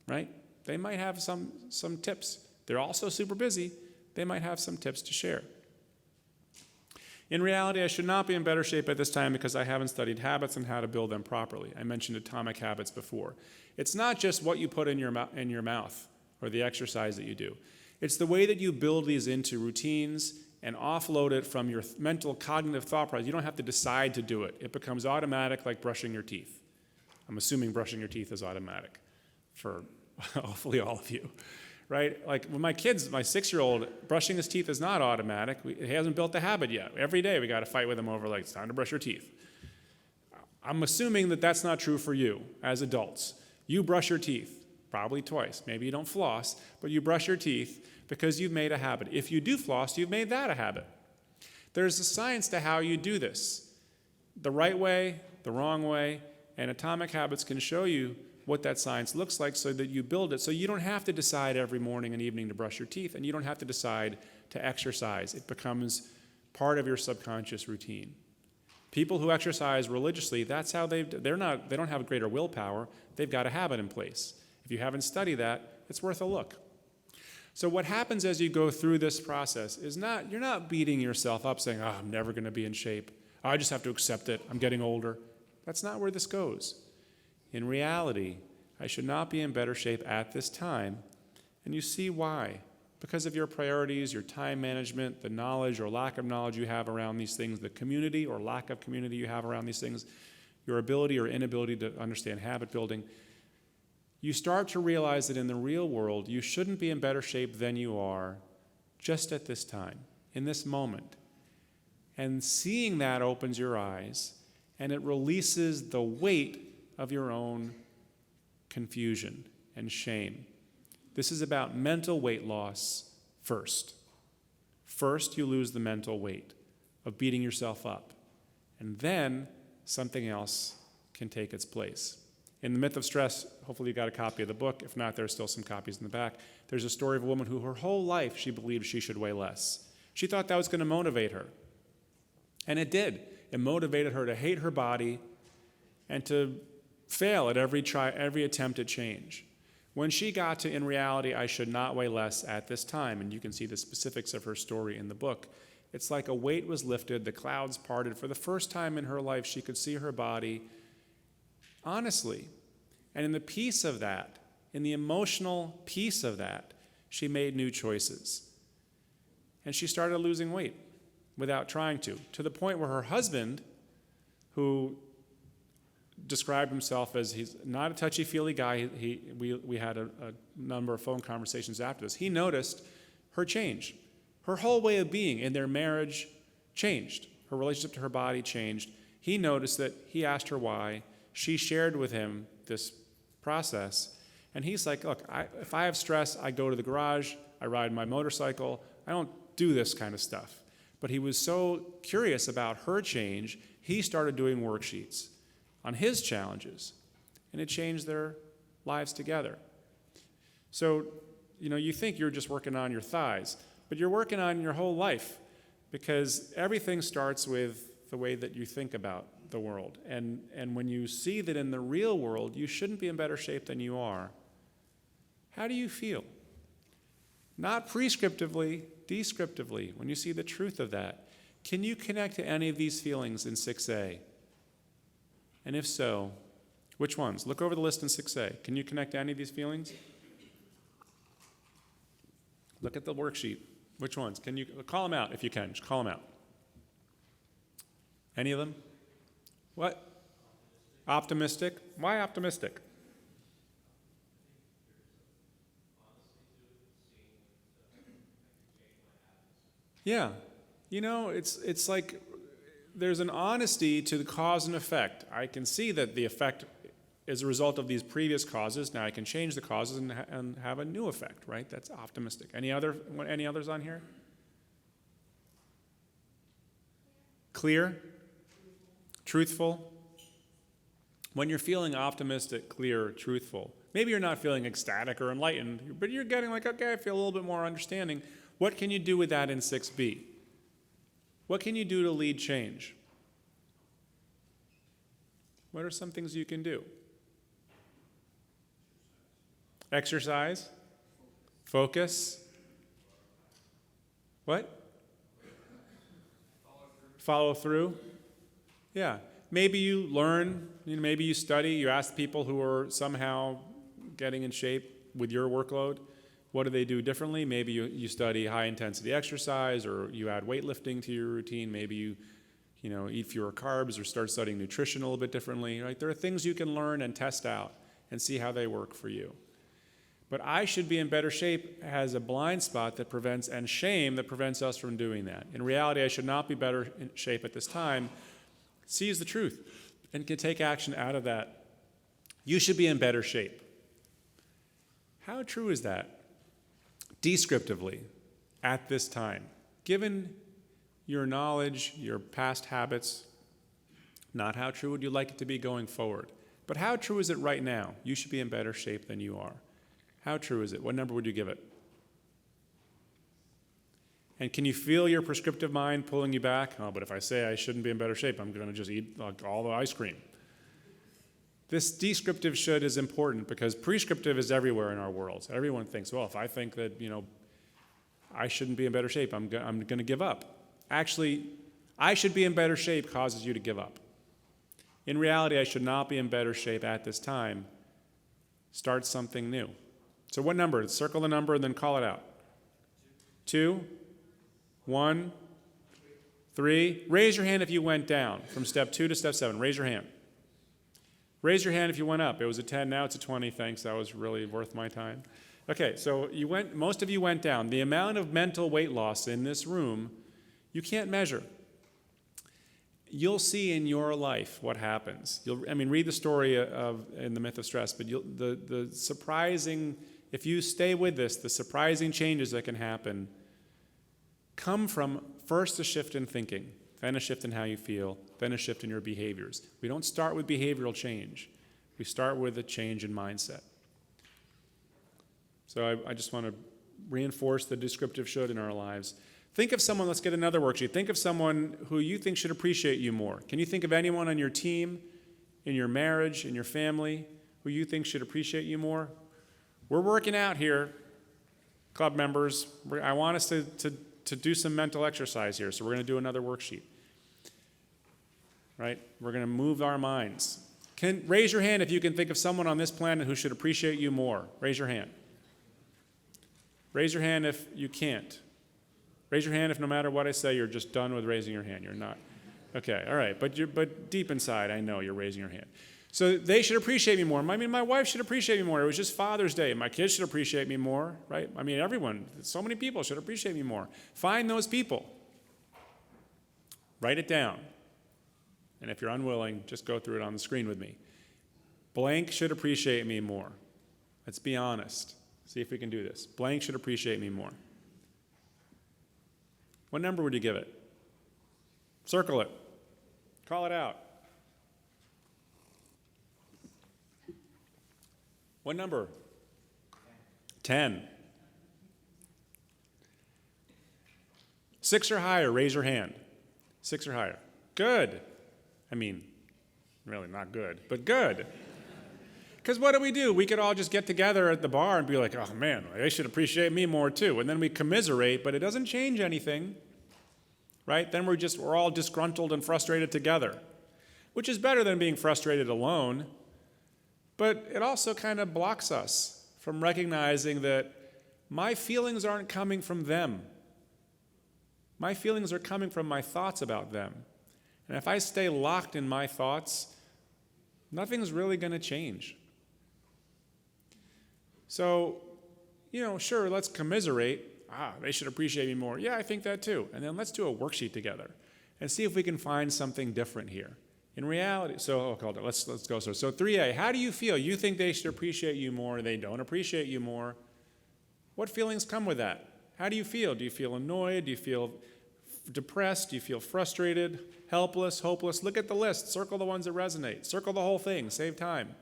right? They might have some tips. They're also super busy. They might have some tips to share. In reality, I should not be in better shape at this time because I haven't studied habits and how to build them properly. I mentioned atomic habits before. It's not just what you put in your mouth or the exercise that you do. It's the way that you build these into routines and offload it from your mental cognitive thought process. You don't have to decide to do it. It becomes automatic, like brushing your teeth. I'm assuming brushing your teeth is automatic for hopefully all of you, right? Like with my kids, my 6-year-old, brushing his teeth is not automatic. He hasn't built the habit yet. Every day we got to fight with him over, like, it's time to brush your teeth. I'm assuming that that's not true for you as adults. You brush your teeth, probably twice. Maybe you don't floss, but you brush your teeth because you've made a habit. If you do floss, you've made that a habit. There's a science to how you do this. The right way, the wrong way, and atomic habits can show you what that science looks like so that you build it. So you don't have to decide every morning and evening to brush your teeth, and you don't have to decide to exercise. It becomes part of your subconscious routine. People who exercise religiously, that's how they don't have a greater willpower. They've got a habit in place. If you haven't studied that, it's worth a look. So what happens as you go through this process is you're not beating yourself up saying, I'm never going to be in shape. I just have to accept it. I'm getting older. That's not where this goes. In reality, I should not be in better shape at this time, and you see why. Because of your priorities, your time management, the knowledge or lack of knowledge you have around these things, the community or lack of community you have around these things, your ability or inability to understand habit building, you start to realize that in the real world, you shouldn't be in better shape than you are just at this time, in this moment. And seeing that opens your eyes, and it releases the weight of your own confusion and shame. This is about mental weight loss first. First, you lose the mental weight of beating yourself up, and then something else can take its place. In The Myth of Stress, hopefully you got a copy of the book. If not, there's still some copies in the back. There's a story of a woman who her whole life she believed she should weigh less. She thought that was going to motivate her. And it did. It motivated her to hate her body and to fail at every attempt at change. When she got to, in reality, I should not weigh less at this time, and you can see the specifics of her story in the book, it's like a weight was lifted, the clouds parted. For the first time in her life, she could see her body honestly. And in the peace of that, in the emotional peace of that, she made new choices. And she started losing weight without trying to the point where her husband, who described himself as he's not a touchy-feely guy, we had a number of phone conversations after this, he noticed her change. Her whole way of being in their marriage changed. Her relationship to her body changed. He noticed that, he asked her why. She shared with him this process, and he's like, look, if I have stress, I go to the garage, I ride my motorcycle, I don't do this kind of stuff. But he was so curious about her change, he started doing worksheets on his challenges, and it changed their lives together. So, you think you're just working on your thighs, but you're working on your whole life, because everything starts with the way that you think about the world. And when you see that in the real world, you shouldn't be in better shape than you are, how do you feel? Not prescriptively, descriptively, when you see the truth of that. Can you connect to any of these feelings in 6A? And if so, which ones? Look over the list in 6A. Can you connect to any of these feelings? Look at the worksheet. Which ones? Can you call them out if you can? Just call them out. Any of them? What? Optimistic? Why optimistic? Yeah. It's like there's an honesty to the cause and effect. I can see that the effect is a result of these previous causes. Now I can change the causes and have a new effect, right? That's optimistic. Any others on here? Clear? Truthful? When you're feeling optimistic, clear, truthful, maybe you're not feeling ecstatic or enlightened, but you're getting like, okay, I feel a little bit more understanding. What can you do with that in 6B? What can you do to lead change? What are some things you can do? Exercise? Focus? What? Follow through? Yeah. Maybe you learn, maybe you study, you ask people who are somehow getting in shape with your workload, what do they do differently? Maybe you study high-intensity exercise, or you add weightlifting to your routine. Maybe you eat fewer carbs or start studying nutrition a little bit differently. Right? There are things you can learn and test out and see how they work for you. But I should be in better shape has a blind spot that prevents, and shame that prevents us from doing that. In reality, I should not be better in shape at this time. Sees the truth and can take action out of that. You should be in better shape. How true is that? Descriptively, at this time, given your knowledge, your past habits, not how true would you like it to be going forward, but how true is it right now? You should be in better shape than you are. How true is it? What number would you give it? And can you feel your prescriptive mind pulling you back? Oh, but if I say I shouldn't be in better shape, I'm going to just eat all the ice cream. This descriptive should is important because prescriptive is everywhere in our world. So everyone thinks, well, if I think that, I shouldn't be in better shape, I'm going to give up. Actually, I should be in better shape causes you to give up. In reality, I should not be in better shape at this time. Start something new. So what number? Circle the number and then call it out. 2, 1, 3. Raise your hand if you went down from step 2 to step 7. Raise your hand. Raise your hand if you went up. It was a 10, now it's a 20. Thanks, that was really worth my time. Okay, so most of you went down. The amount of mental weight loss in this room, you can't measure. You'll see in your life what happens. Read the story in The Myth of Stress, but the surprising, if you stay with this, the surprising changes that can happen come from first a shift in thinking, then a shift in how you feel, then a shift in your behaviors. We don't start with behavioral change. We start with a change in mindset. So I just want to reinforce the descriptive should in our lives. Think of someone, let's get another worksheet. Think of someone who you think should appreciate you more. Can you think of anyone on your team, in your marriage, in your family, who you think should appreciate you more? We're working out here, club members. I want us to do some mental exercise here, so we're going to do another worksheet. Right? We're going to move our minds. Raise your hand if you can think of someone on this planet who should appreciate you more. Raise your hand. Raise your hand if you can't. Raise your hand if no matter what I say, you're just done with raising your hand. You're not. Okay, all right. But deep inside, I know you're raising your hand. So they should appreciate me more. My wife should appreciate me more. It was just Father's Day. My kids should appreciate me more, right? Everyone, so many people should appreciate me more. Find those people. Write it down. And if you're unwilling, just go through it on the screen with me. Blank should appreciate me more. Let's be honest. See if we can do this. Blank should appreciate me more. What number would you give it? Circle it. Call it out. What number? 10. 6 or higher, raise your hand. 6 or higher. Good. Really not good, but good. Because what do? We could all just get together at the bar and be like, oh man, they should appreciate me more too. And then we commiserate, but it doesn't change anything. Right? Then we're all disgruntled and frustrated together, which is better than being frustrated alone. But it also kind of blocks us from recognizing that my feelings aren't coming from them. My feelings are coming from my thoughts about them. And if I stay locked in my thoughts, nothing's really going to change. So, sure, let's commiserate. They should appreciate me more. Yeah, I think that too. And then let's do a worksheet together and see if we can find something different here. In reality, let's go. So 3A, how do you feel? You think they should appreciate you more, they don't appreciate you more. What feelings come with that? How do you feel? Do you feel annoyed? Do you feel depressed? Do you feel frustrated, helpless, hopeless? Look at the list. Circle the ones that resonate. Circle the whole thing. Save time.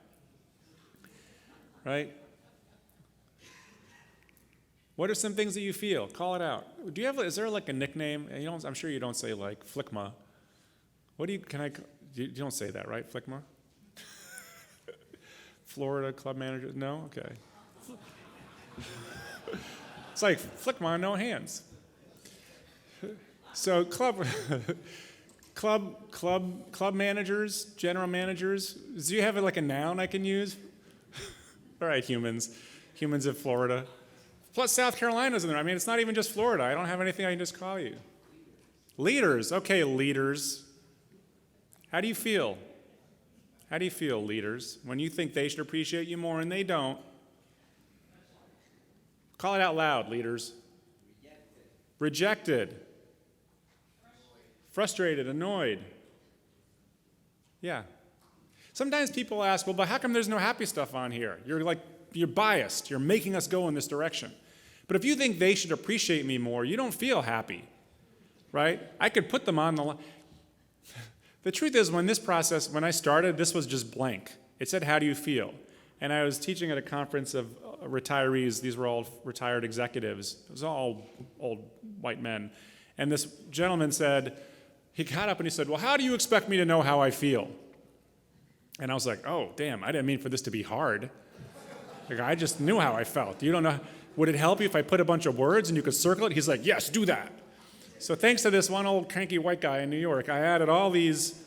Right? What are some things that you feel? Call it out. Is there like a nickname? I'm sure you don't say like FLCMAA. You don't say that, right? FLCMAA? Florida club manager? No? Okay. It's like FLCMAA, no hands. So club managers, general managers, do you have like a noun I can use? All right, humans of Florida. Plus South Carolina's in there. I mean, it's not even just Florida. I don't have anything I can just call you. Leaders. Okay, leaders. How do you feel? How do you feel, leaders, when you think they should appreciate you more and they don't? Call it out loud, leaders. Rejected. Frustrated, annoyed. Yeah. Sometimes people ask, well, but how come there's no happy stuff on here? You're biased. You're making us go in this direction. But if you think they should appreciate me more, you don't feel happy, right? I could put them on the line. The truth is, when I started, this was just blank. It said, how do you feel? And I was teaching at a conference of retirees. These were all retired executives. It was all old white men. And this gentleman he got up and he said, well, how do you expect me to know how I feel? And I was like, oh, damn, I didn't mean for this to be hard. I just knew how I felt. You don't know. Would it help you if I put a bunch of words and you could circle it? He's like, yes, do that. So thanks to this one old cranky white guy in New York, I added all these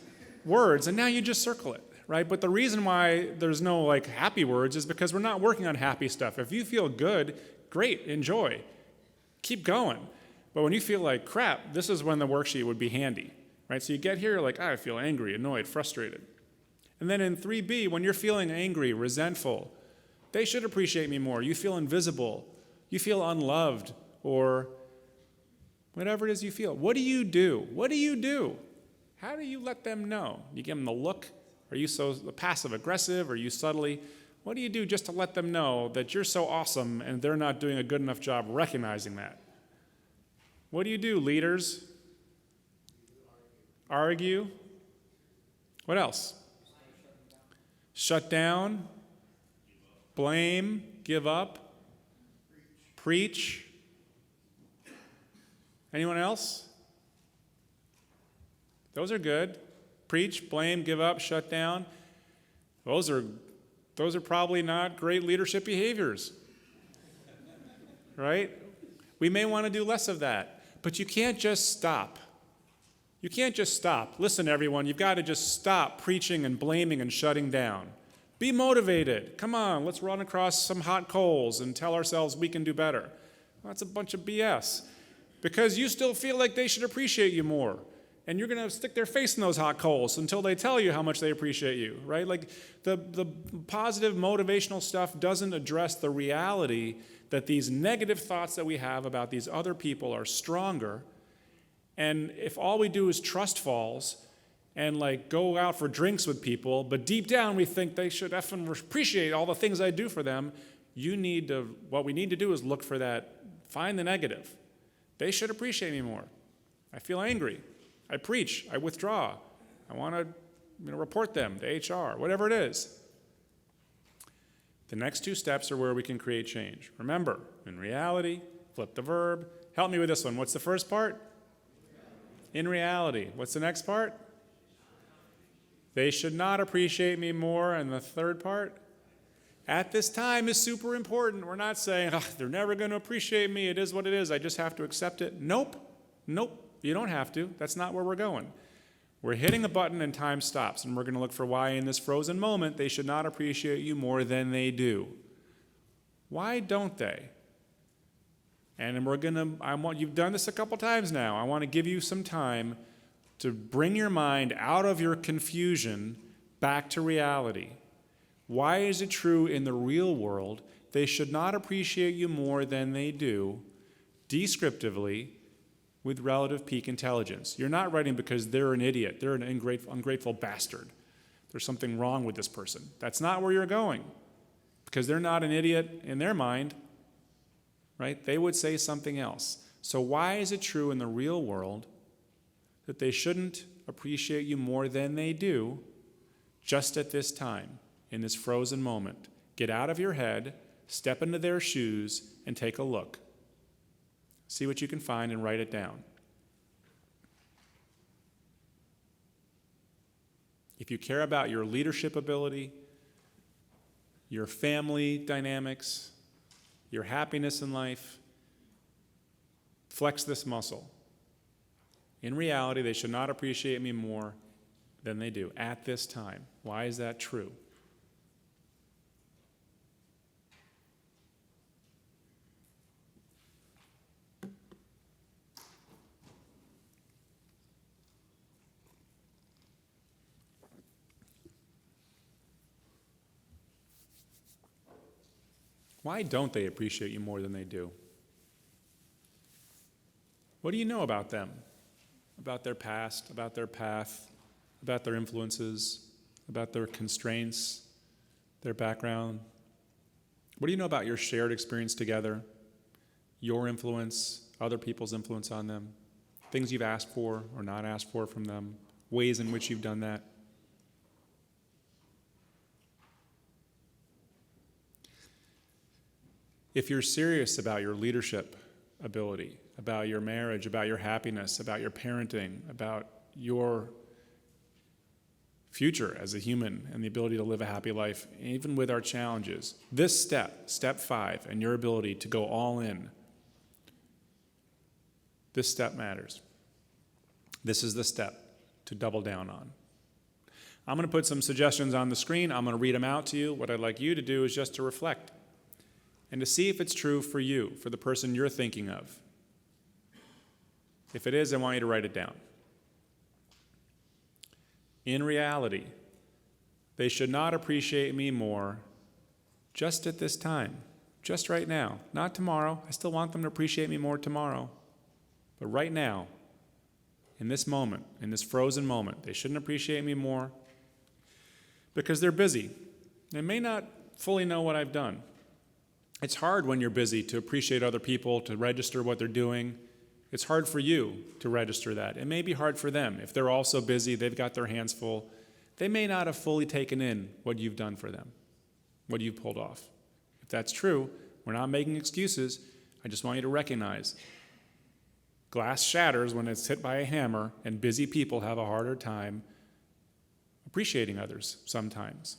words, and now you just circle it, right? But the reason why there's no happy words is because we're not working on happy stuff. If you feel good, great, enjoy. Keep going. But when you feel like crap, this is when the worksheet would be handy, right? So you get here, I feel angry, annoyed, frustrated. And then in 3B, when you're feeling angry, resentful, they should appreciate me more. You feel invisible. You feel unloved, or whatever it is you feel. What do you do? What do you do? How do you let them know? You give them the look? Are you so passive-aggressive? Are you subtly? What do you do just to let them know that you're so awesome and they're not doing a good enough job recognizing that? What do you do, leaders? Argue. What else? Shut down. Blame. Give up. Preach. Anyone else? Those are good. Preach, blame, give up, shut down. Those are probably not great leadership behaviors. Right? We may want to do less of that. But you can't just stop. You can't just stop. Listen, everyone, you've got to just stop preaching and blaming and shutting down. Be motivated. Come on, let's run across some hot coals and tell ourselves we can do better. Well, that's a bunch of BS. Because you still feel like they should appreciate you more. And you're going to stick their face in those hot coals until they tell you how much they appreciate you, right? The positive motivational stuff doesn't address the reality that these negative thoughts that we have about these other people are stronger. And if all we do is trust falls and go out for drinks with people, but deep down we think they should effing appreciate all the things I do for them, what we need to do is look for that, find the negative. They should appreciate me more. I feel angry. I preach. I withdraw. I want to report them to HR, whatever it is. The next two steps are where we can create change. Remember, in reality, flip the verb. Help me with this one. What's the first part? In reality. What's the next part? They should not appreciate me more. And the third part? At this time is super important. We're not saying, they're never going to appreciate me. It is what it is. I just have to accept it. Nope. You don't have to. That's not where we're going. We're hitting a button and time stops, and we're going to look for why in this frozen moment they should not appreciate you more than they do. Why don't they? And you've done this a couple times now. I want to give you some time to bring your mind out of your confusion back to reality. Why is it true in the real world they should not appreciate you more than they do, descriptively, with relative peak intelligence? You're not writing because they're an idiot, they're an ungrateful bastard. There's something wrong with this person. That's not where you're going, because they're not an idiot in their mind, right? They would say something else. So why is it true in the real world that they shouldn't appreciate you more than they do just at this time, in this frozen moment? Get out of your head, step into their shoes, and take a look. See what you can find and write it down. If you care about your leadership ability, your family dynamics, your happiness in life, flex this muscle. In reality, they should not appreciate me more than they do at this time. Why is that true? Why don't they appreciate you more than they do? What do you know about them? About their past, about their path, about their influences, about their constraints, their background? What do you know about your shared experience together, your influence, other people's influence on them, things you've asked for or not asked for from them, ways in which you've done that? If you're serious about your leadership ability, about your marriage, about your happiness, about your parenting, about your future as a human and the ability to live a happy life, even with our challenges, this step 5, and your ability to go all in, this step matters. This is the step to double down on. I'm going to put some suggestions on the screen. I'm going to read them out to you. What I'd like you to do is just to reflect and to see if it's true for you, for the person you're thinking of. If it is, I want you to write it down. In reality, they should not appreciate me more just at this time, just right now, not tomorrow. I still want them to appreciate me more tomorrow. But right now, in this moment, in this frozen moment, they shouldn't appreciate me more because they're busy. They may not fully know what I've done. It's hard when you're busy to appreciate other people, to register what they're doing. It's hard for you to register that. It may be hard for them. If they're also busy, they've got their hands full, they may not have fully taken in what you've done for them, what you've pulled off. If that's true, we're not making excuses. I just want you to recognize glass shatters when it's hit by a hammer, and busy people have a harder time appreciating others sometimes.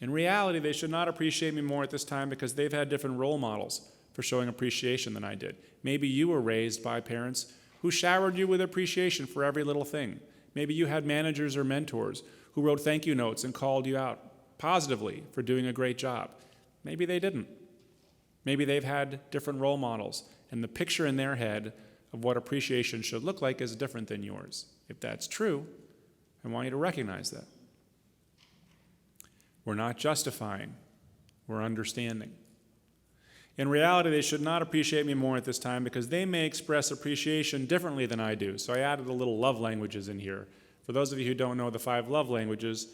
In reality, they should not appreciate me more at this time because they've had different role models for showing appreciation than I did. Maybe you were raised by parents who showered you with appreciation for every little thing. Maybe you had managers or mentors who wrote thank you notes and called you out positively for doing a great job. Maybe they didn't. Maybe they've had different role models, and the picture in their head of what appreciation should look like is different than yours. If that's true, I want you to recognize that. We're not justifying, we're understanding. In reality, they should not appreciate me more at this time because they may express appreciation differently than I do. So I added a little love languages in here. For those of you who don't know the 5 love languages,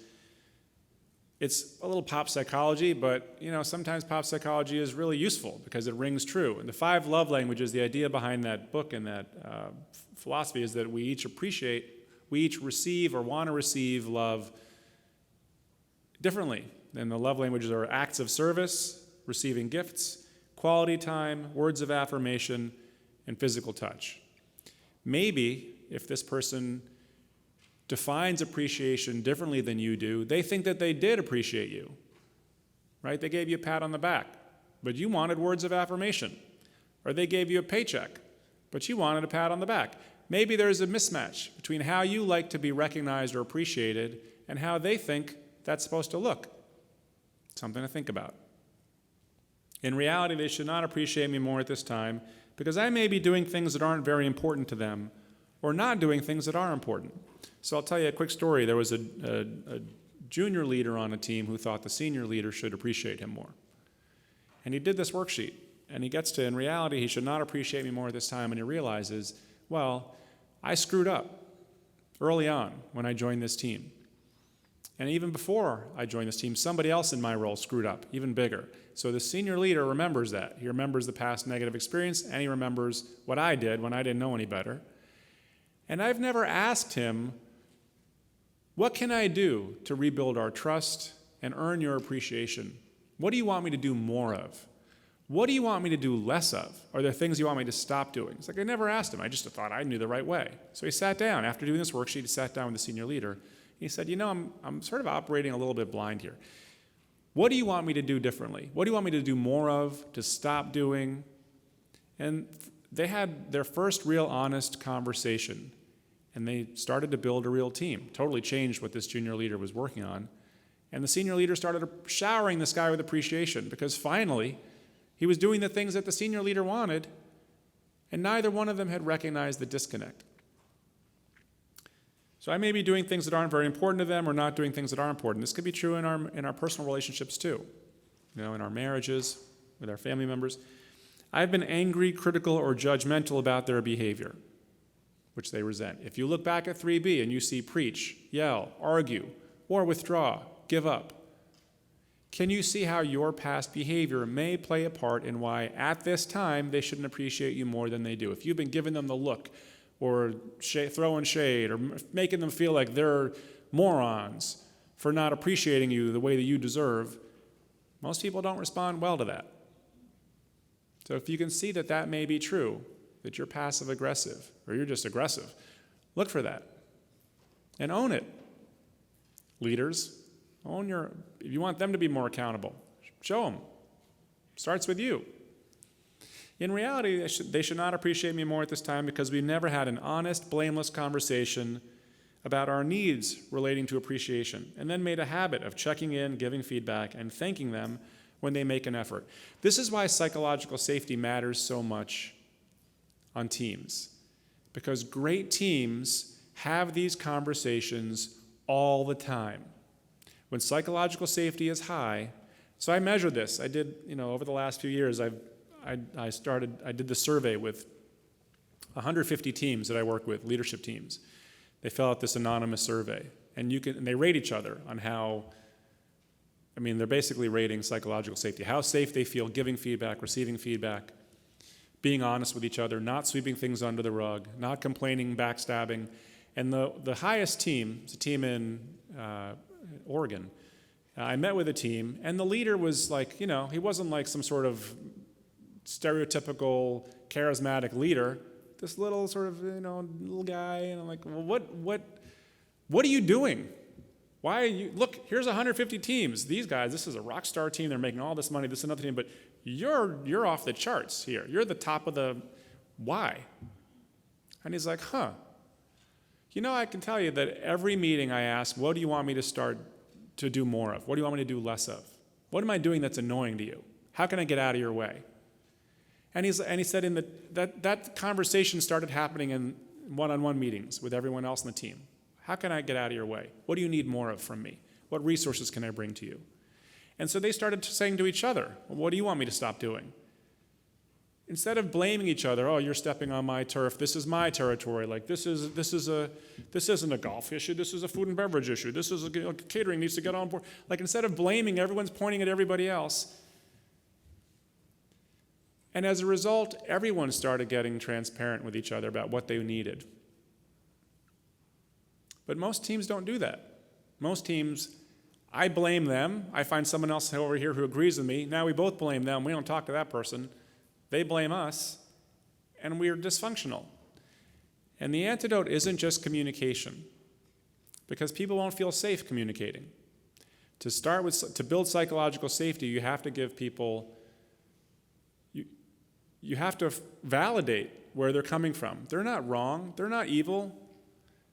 it's a little pop psychology, but sometimes pop psychology is really useful because it rings true. And the 5 love languages, the idea behind that book and that philosophy is that we each receive or want to receive love differently. And the love languages are acts of service, receiving gifts, quality time, words of affirmation, and physical touch. Maybe if this person defines appreciation differently than you do, they think that they did appreciate you, right? They gave you a pat on the back, but you wanted words of affirmation. Or they gave you a paycheck, but you wanted a pat on the back. Maybe there's a mismatch between how you like to be recognized or appreciated and how they think that's supposed to look. Something to think about. In reality, they should not appreciate me more at this time because I may be doing things that aren't very important to them or not doing things that are important. So I'll tell you a quick story. There was a junior leader on a team who thought the senior leader should appreciate him more. And he did this worksheet, and he gets to, in reality, he should not appreciate me more at this time, and he realizes, well, I screwed up early on when I joined this team. And even before I joined this team, somebody else in my role screwed up, even bigger. So the senior leader remembers that. He remembers the past negative experience, and he remembers what I did when I didn't know any better. And I've never asked him, what can I do to rebuild our trust and earn your appreciation? What do you want me to do more of? What do you want me to do less of? Are there things you want me to stop doing? It's like I never asked him. I just thought I knew the right way. So he sat down. After doing this worksheet, he sat down with the senior leader. He said, I'm sort of operating a little bit blind here. What do you want me to do differently? What do you want me to do more of, to stop doing? And they had their first real honest conversation, and they started to build a real team. Totally changed what this junior leader was working on. And the senior leader started showering this guy with appreciation because finally he was doing the things that the senior leader wanted, and neither one of them had recognized the disconnect. So I may be doing things that aren't very important to them or not doing things that are important. This could be true in our personal relationships too, in our marriages, with our family members. I've been angry, critical, or judgmental about their behavior, which they resent. If you look back at 3B and you see preach, yell, argue, or withdraw, give up, can you see how your past behavior may play a part in why at this time they shouldn't appreciate you more than they do? If you've been giving them the look or throwing shade or making them feel like they're morons for not appreciating you the way that you deserve, most people don't respond well to that. So if you can see that that may be true, that you're passive-aggressive or you're just aggressive, look for that and own it. Leaders, if you want them to be more accountable, show them. Starts with you. In reality, they should not appreciate me more at this time because we never had an honest, blameless conversation about our needs relating to appreciation, and then made a habit of checking in, giving feedback, and thanking them when they make an effort. This is why psychological safety matters so much on teams, because great teams have these conversations all the time. When psychological safety is high, so I measured this. I did, over the last few years, I did the survey with 150 teams that I work with, leadership teams. They fill out this anonymous survey, and they rate each other on how, they're basically rating psychological safety, how safe they feel giving feedback, receiving feedback, being honest with each other, not sweeping things under the rug, not complaining, backstabbing. And the highest team, it's a team in Oregon, I met with a team, and the leader was like, he wasn't like some sort of stereotypical charismatic leader, this little sort of, little guy, and I'm like, well, what are you doing? Why are you, look, here's 150 teams. These guys, this is a rock star team, they're making all this money, this is another team, but you're off the charts here. You're the top of the, why? And he's like, I can tell you that every meeting I ask, what do you want me to start to do more of? What do you want me to do less of? What am I doing that's annoying to you? How can I get out of your way? And he said that conversation started happening in one-on-one meetings with everyone else on the team. How can I get out of your way? What do you need more of from me? What resources can I bring to you? And so they started saying to each other, well, what do you want me to stop doing? Instead of blaming each other, oh, you're stepping on my turf, this is my territory, like this isn't a golf issue, this is a food and beverage issue, this is catering needs to get on board. Like instead of blaming, everyone's pointing at everybody else. And as a result, everyone started getting transparent with each other about what they needed. But most teams don't do that. Most teams, I blame them, I find someone else over here who agrees with me, now we both blame them, we don't talk to that person. They blame us, and we're dysfunctional. And the antidote isn't just communication, because people won't feel safe communicating. To build psychological safety, you have to give people, you have to validate where they're coming from. They're not wrong, they're not evil.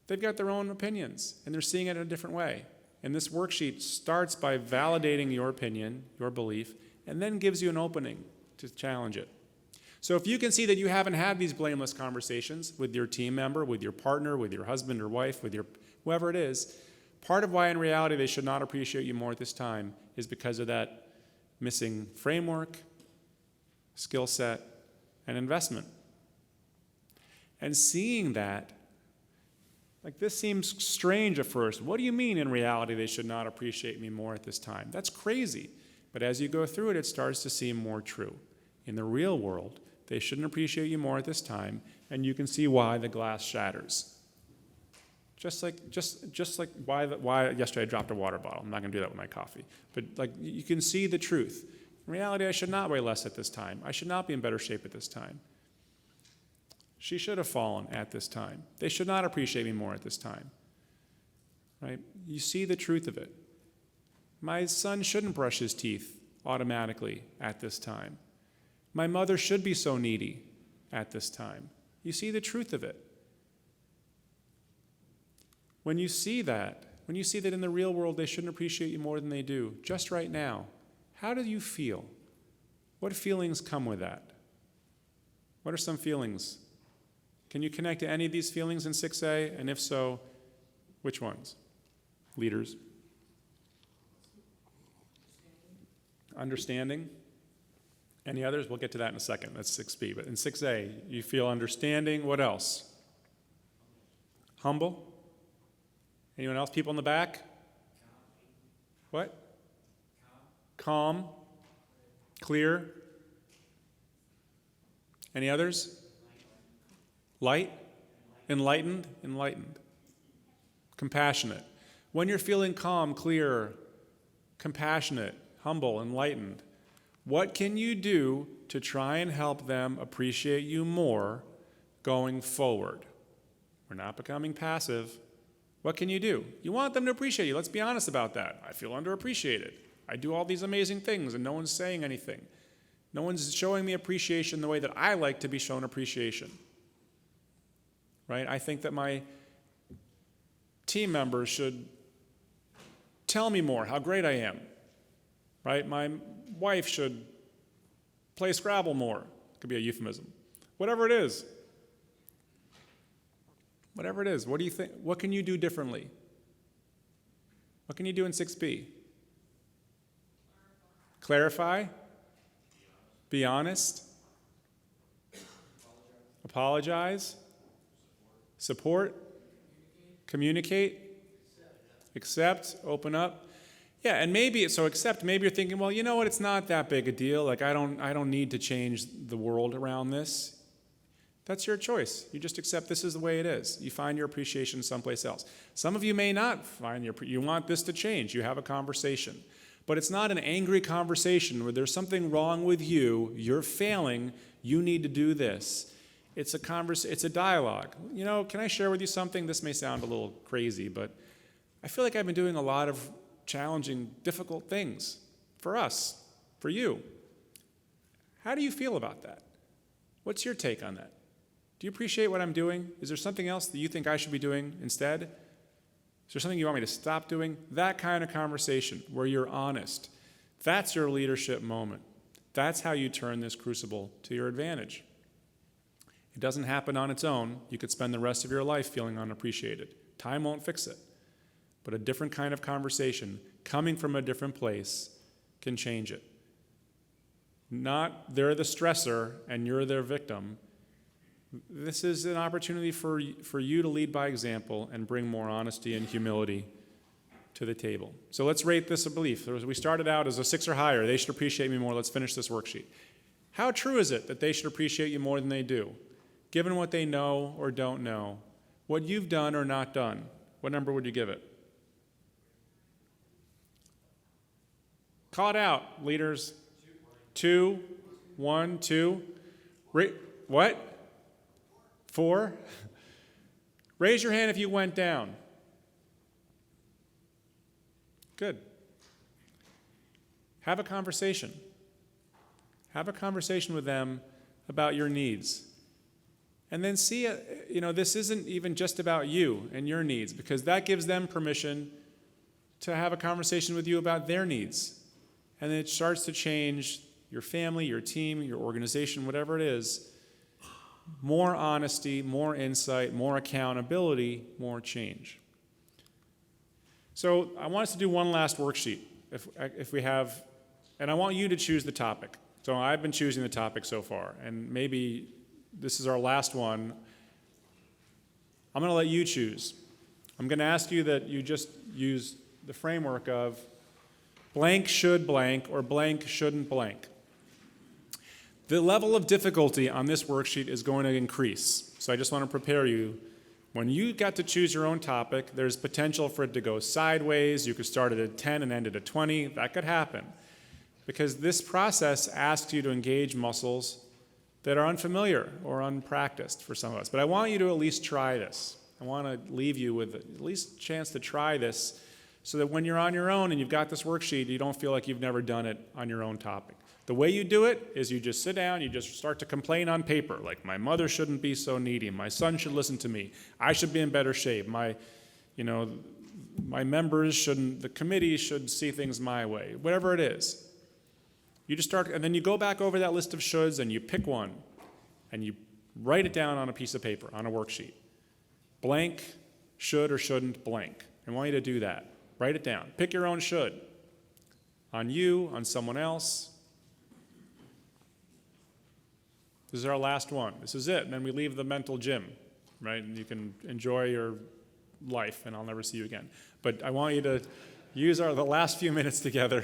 They've got their own opinions, and they're seeing it in a different way. And this worksheet starts by validating your opinion, your belief, and then gives you an opening to challenge it. So if you can see that you haven't had these blameless conversations with your team member, with your partner, with your husband or wife, with your whoever it is, part of why in reality they should not appreciate you more at this time is because of that missing framework, skill set, and investment. And seeing that, like this seems strange at first. What do you mean in reality they should not appreciate me more at this time? That's crazy. But as you go through it, it starts to seem more true. In the real world, they shouldn't appreciate you more at this time, and you can see why the glass shatters. Just like why yesterday I dropped a water bottle. I'm not going to do that with my coffee. But like you can see the truth. In reality, I should not weigh less at this time. I should not be in better shape at this time. She should have fallen at this time. They should not appreciate me more at this time. Right? You see the truth of it. My son shouldn't brush his teeth automatically at this time. My mother should be so needy at this time. You see the truth of it. When you see that in the real world they shouldn't appreciate you more than they do, just right now, how do you feel? What feelings come with that? What are some feelings? Can you connect to any of these feelings in 6A? And if so, which ones? Leaders. Understanding. Any others? We'll get to that in a second. That's 6B. But in 6A, you feel understanding. What else? Humble. Anyone else? People in the back? What? Calm. Clear. Any others? Light. Enlightened. Enlightened. Compassionate. When you're feeling calm, clear, compassionate, humble, enlightened, what can you do to try and help them appreciate you more going forward? We're not becoming passive. What can you do? You want them to appreciate you. Let's be honest about that. I feel underappreciated. I do all these amazing things and no one's saying anything. No one's showing me appreciation the way that I like to be shown appreciation. Right? I think that my team members should tell me more how great I am. Right? My wife should play Scrabble more. Could be a euphemism. Whatever it is. Whatever it is. What do you think? What can you do differently? What can you do in 6B? Clarify. Be honest. Apologize. Support. Communicate. Accept. Open up. Yeah, and maybe maybe you're thinking, well, you know what, it's not that big a deal. Like I don't need to change the world around this. That's your choice. You just accept this is the way it is. You find your appreciation someplace else. Some of you may not find you want this to change. You have a conversation. But it's not an angry conversation where there's something wrong with you, you're failing, you need to do this. It's a dialogue. You know, can I share with you something? This may sound a little crazy, but I feel like I've been doing a lot of challenging, difficult things for us, for you. How do you feel about that? What's your take on that? Do you appreciate what I'm doing? Is there something else that you think I should be doing instead? Is there something you want me to stop doing? That kind of conversation where you're honest. That's your leadership moment. That's how you turn this crucible to your advantage. It doesn't happen on its own. You could spend the rest of your life feeling unappreciated. Time won't fix it. But a different kind of conversation, coming from a different place, can change it. Not they're the stressor and you're their victim. This is an opportunity for you to lead by example and bring more honesty and humility to the table. So let's rate this a belief. We started out as a 6 or higher. They should appreciate me more. Let's finish this worksheet. How true is it that they should appreciate you more than they do? Given what they know or don't know, what you've done or not done, what number would you give it? Call it out, leaders. 2, 1, 2. What? 4? Raise your hand if you went down. Good. Have a conversation. Have a conversation with them about your needs. And then see, this isn't even just about you and your needs, because that gives them permission to have a conversation with you about their needs. And then it starts to change your family, your team, your organization, whatever it is, more honesty, more insight, more accountability, more change. So I want us to do one last worksheet, if we have, and I want you to choose the topic. So I've been choosing the topic so far, and maybe this is our last one. I'm going to let you choose. I'm going to ask you that you just use the framework of blank should blank or blank shouldn't blank. The level of difficulty on this worksheet is going to increase. So I just want to prepare you. When you got to choose your own topic, there's potential for it to go sideways. You could start it at 10 and end it at 20. That could happen. Because this process asks you to engage muscles that are unfamiliar or unpracticed for some of us. But I want you to at least try this. I want to leave you with at least a chance to try this so that when you're on your own and you've got this worksheet, you don't feel like you've never done it on your own topic. The way you do it is you just sit down, you just start to complain on paper, like my mother shouldn't be so needy, my son should listen to me, I should be in better shape, my members shouldn't, the committee should see things my way, whatever it is. You just start, and then you go back over that list of shoulds and you pick one and you write it down on a piece of paper, on a worksheet. Blank, should or shouldn't, blank. I want you to do that. Write it down. Pick your own should. On you, on someone else. This is our last one. This is it. And then we leave the mental gym, right? And you can enjoy your life, and I'll never see you again. But I want you to use the last few minutes together.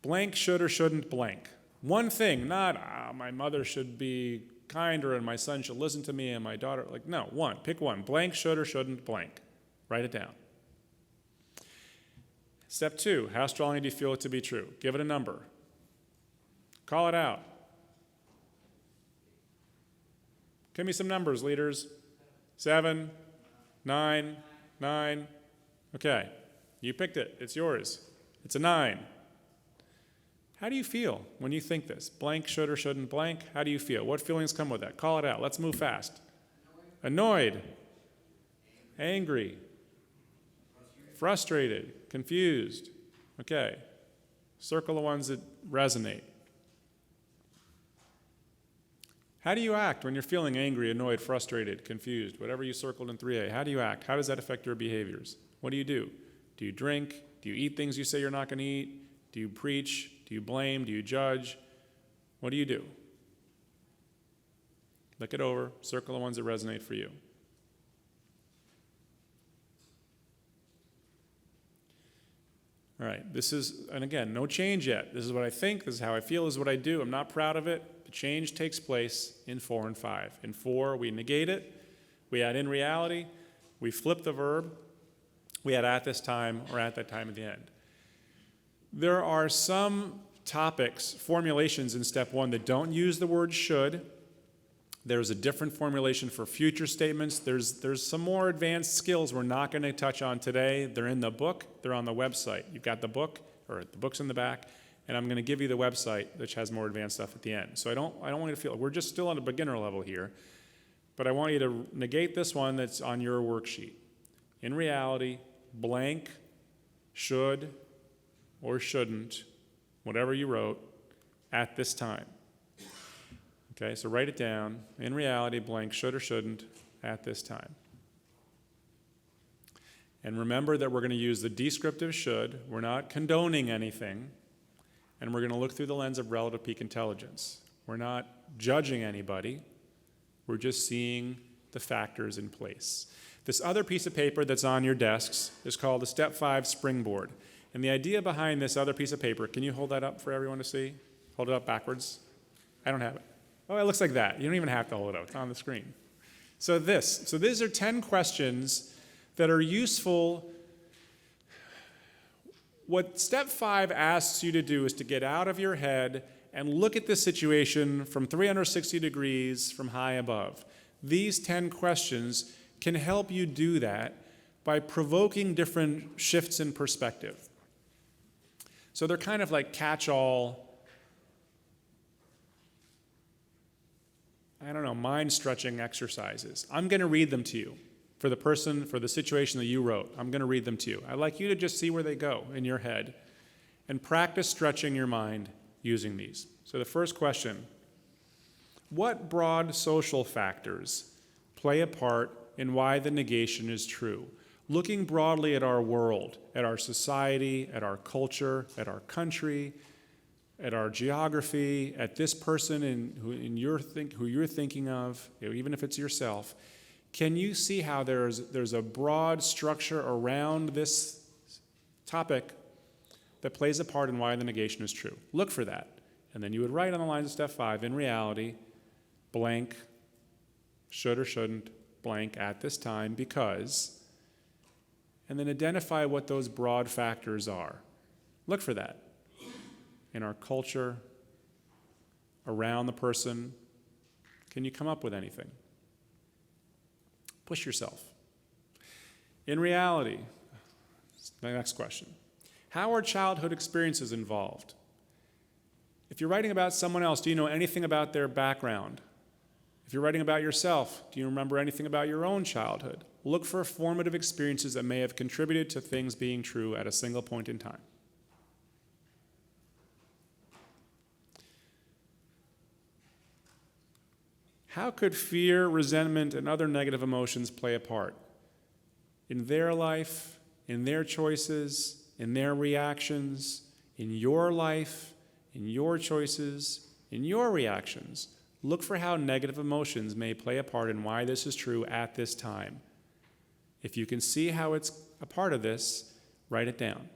Blank should or shouldn't blank. One thing, not my mother should be kinder and my son should listen to me and my daughter. Like, no, one. Pick one. Blank should or shouldn't blank. Write it down. Step 2, how strongly do you feel it to be true? Give it a number. Call it out. Give me some numbers, leaders. 7, 9, 9. Okay, you picked it. It's yours. It's a 9. How do you feel when you think this? Blank, should or shouldn't blank? How do you feel? What feelings come with that? Call it out. Let's move fast. Annoyed. Angry. Frustrated. Confused. Okay. Circle the ones that resonate. How do you act when you're feeling angry, annoyed, frustrated, confused, whatever you circled in 3A? How do you act? How does that affect your behaviors? What do you do? Do you drink? Do you eat things you say you're not going to eat? Do you preach? Do you blame? Do you judge? What do you do? Look it over. Circle the ones that resonate for you. All right, and again, no change yet. This is what I think, this is how I feel, this is what I do. I'm not proud of it. The change takes place in 4 and 5. In 4, we negate it. We add in reality. We flip the verb. We add at this time or at that time at the end. There are some topics, formulations in step 1 that don't use the word should. There's a different formulation for future statements. There's some more advanced skills we're not going to touch on today. They're in the book. They're on the website. You've got the book, or the book's in the back, and I'm going to give you the website, which has more advanced stuff at the end. So I don't want you to feel, we're just still on a beginner level here, but I want you to negate this one that's on your worksheet. In reality, blank, should, or shouldn't, whatever you wrote, at this time. Okay, so write it down. In reality, blank, should or shouldn't, at this time. And remember that we're going to use the descriptive should. We're not condoning anything. And we're going to look through the lens of relative peak intelligence. We're not judging anybody. We're just seeing the factors in place. This other piece of paper that's on your desks is called the Step 5 Springboard. And the idea behind this other piece of paper, can you hold that up for everyone to see? Hold it up backwards. I don't have it. Oh, it looks like that. You don't even have to hold it up. It's on the screen. So these are 10 questions that are useful. What step 5 asks you to do is to get out of your head and look at the situation from 360 degrees from high above. These 10 questions can help you do that by provoking different shifts in perspective. So they're kind of like catch-all, mind-stretching exercises. I'm going to read them to you for the situation that you wrote. I'm going to read them to you. I'd like you to just see where they go in your head. and practice stretching your mind using these. So the first question, what broad social factors play a part in why the negation is true? Looking broadly at our world, at our society, at our culture, at our country, at our geography, at this person who you're thinking of, even if it's yourself, can you see how there's a broad structure around this topic that plays a part in why the negation is true? Look for that. And then you would write on the lines of step 5, in reality, blank, should or shouldn't, blank, at this time, because, and then identify what those broad factors are. Look for that in our culture, around the person. Can you come up with anything? Push yourself. In reality, my next question, how are childhood experiences involved? If you're writing about someone else, do you know anything about their background? If you're writing about yourself, do you remember anything about your own childhood? Look for formative experiences that may have contributed to things being true at a single point in time. How could fear, resentment, and other negative emotions play a part in their life, in their choices, in their reactions, in your life, in your choices, in your reactions? Look for how negative emotions may play a part in why this is true at this time. If you can see how it's a part of this, write it down.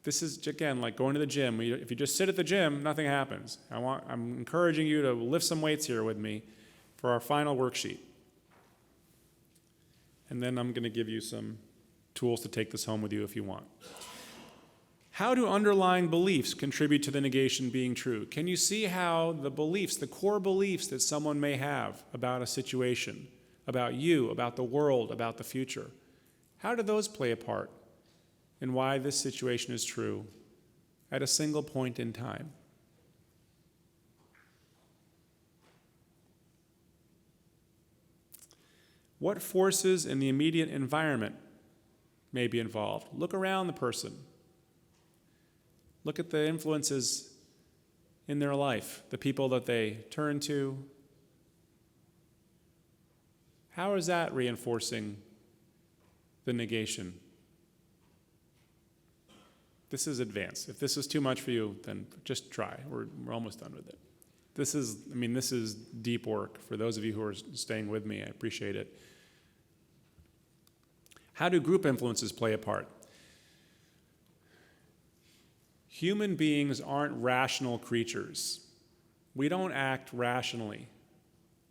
This is, again, like going to the gym. If you just sit at the gym, nothing happens. I'm encouraging you to lift some weights here with me for our final worksheet. And then I'm going to give you some tools to take this home with you if you want. How do underlying beliefs contribute to the negation being true? Can you see how the beliefs, the core beliefs that someone may have about a situation, about you, about the world, about the future, how do those play a part in why this situation is true at a single point in time? What forces in the immediate environment may be involved? Look around the person. Look at the influences in their life, the people that they turn to. How is that reinforcing the negation? This is advanced. If this is too much for you, then just try. We're almost done with it. This is deep work. For those of you who are staying with me, I appreciate it. How do group influences play a part? Human beings aren't rational creatures. We don't act rationally.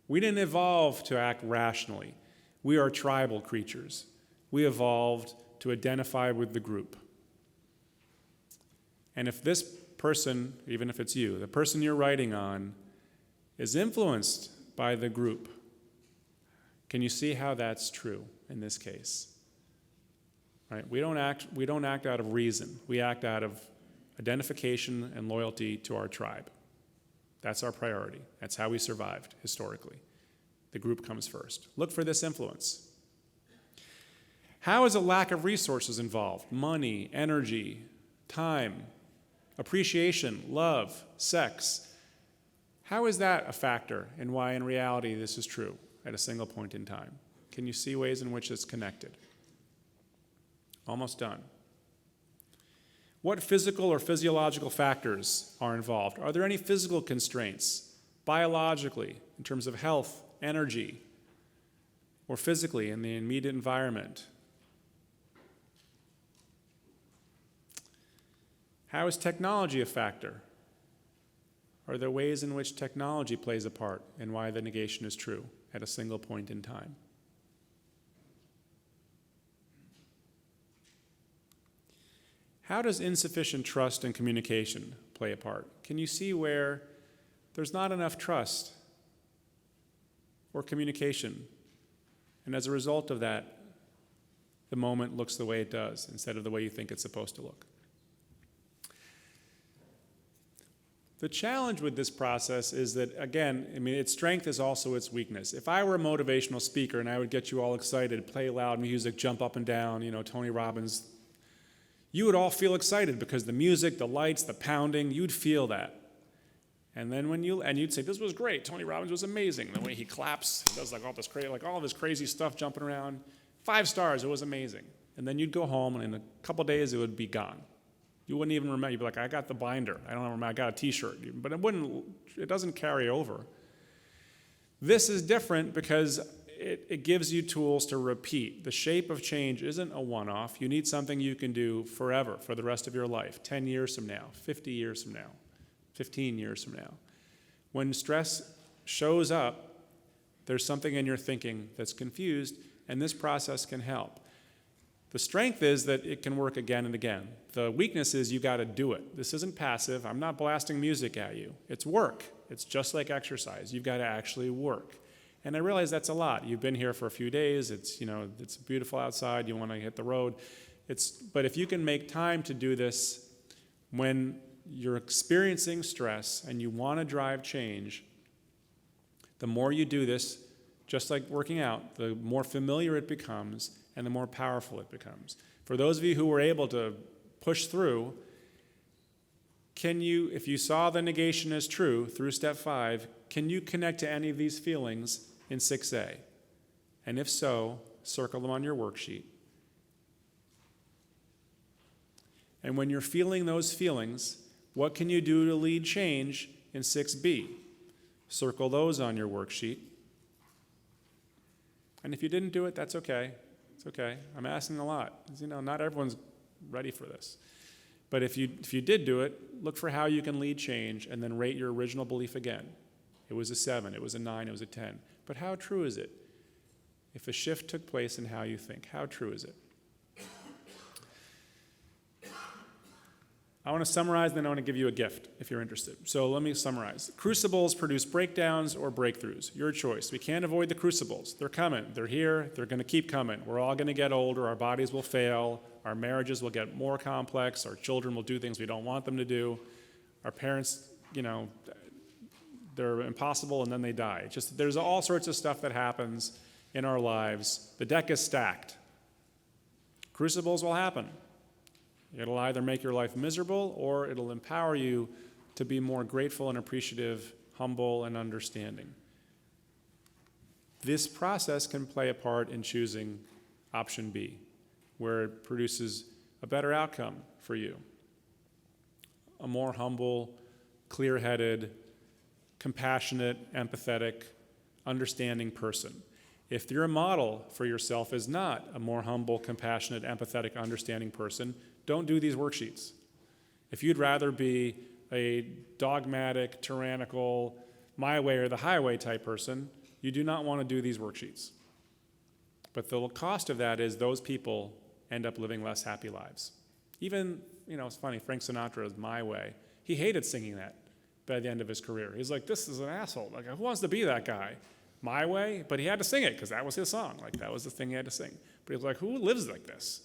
We didn't evolve to act rationally. We are tribal creatures. We evolved to identify with the group. And if this person, even if it's you, the person you're writing on, is influenced by the group, can you see how that's true in this case? Right? We don't act out of reason. We act out of identification and loyalty to our tribe. That's our priority. That's how we survived historically. The group comes first. Look for this influence. How is a lack of resources involved? Money, energy, time, appreciation, love, sex. How is that a factor in why in reality this is true at a single point in time? Can you see ways in which it's connected? Almost done. What physical or physiological factors are involved? Are there any physical constraints, biologically, in terms of health, energy, or physically in the immediate environment? How is technology a factor? Are there ways in which technology plays a part in why the negation is true at a single point in time? How does insufficient trust and communication play a part? Can you see where there's not enough trust or communication, and as a result of that, the moment looks the way it does instead of the way you think it's supposed to look? The challenge with this process is that, again, its strength is also its weakness. If I were a motivational speaker and I would get you all excited, play loud music, jump up and down, Tony Robbins You would all feel excited because the music, the lights, the pounding, you'd feel that. And then you'd say, this was great. Tony Robbins was amazing. The way he claps, he does like all of his crazy stuff jumping around. 5 stars, it was amazing. And then you'd go home, and in a couple days, it would be gone. You wouldn't even remember. You'd be like, I got the binder. I don't remember. I got a T-shirt. But it doesn't carry over. This is different because it gives you tools to repeat. The shape of change isn't a one-off. You need something you can do forever, for the rest of your life, 10 years from now, 50 years from now, 15 years from now. When stress shows up, there's something in your thinking that's confused, and this process can help. The strength is that it can work again and again. The weakness is you got to do it. This isn't passive. I'm not blasting music at you. It's work. It's just like exercise. You've got to actually work. And I realize that's a lot. You've been here for a few days. It's beautiful outside. You want to hit the road. But if you can make time to do this when you're experiencing stress and you want to drive change, the more you do this, just like working out, the more familiar it becomes and the more powerful it becomes. For those of you who were able to push through, if you saw the negation as true through step 5, can you connect to any of these feelings in 6A? And if so, circle them on your worksheet. And when you're feeling those feelings, what can you do to lead change in 6B? Circle those on your worksheet. And if you didn't do it, that's okay. It's okay. I'm asking a lot. Not everyone's ready for this. But if you did do it, look for how you can lead change and then rate your original belief again. It was a 7, it was a 9, it was a 10. But how true is it? If a shift took place in how you think, how true is it? I want to summarize, then I want to give you a gift if you're interested. So let me summarize. Crucibles produce breakdowns or breakthroughs. Your choice. We can't avoid the crucibles. They're coming. They're here. They're going to keep coming. We're all going to get older. Our bodies will fail. Our marriages will get more complex. Our children will do things we don't want them to do. Our parents, they're impossible and then they die. There's all sorts of stuff that happens in our lives. The deck is stacked. Crucibles will happen. It'll either make your life miserable or it'll empower you to be more grateful and appreciative, humble and understanding. This process can play a part in choosing option B, where it produces a better outcome for you. A more humble, clear-headed, compassionate, empathetic, understanding person. If your model for yourself is not a more humble, compassionate, empathetic, understanding person, don't do these worksheets. If you'd rather be a dogmatic, tyrannical, my way or the highway type person, you do not want to do these worksheets. But the cost of that is those people end up living less happy lives. Even, it's funny, Frank Sinatra's My Way, he hated singing that by the end of his career. He's like, this is an asshole. Like, who wants to be that guy? My Way? But he had to sing it because that was his song. Like, that was the thing he had to sing. But he was like, who lives like this?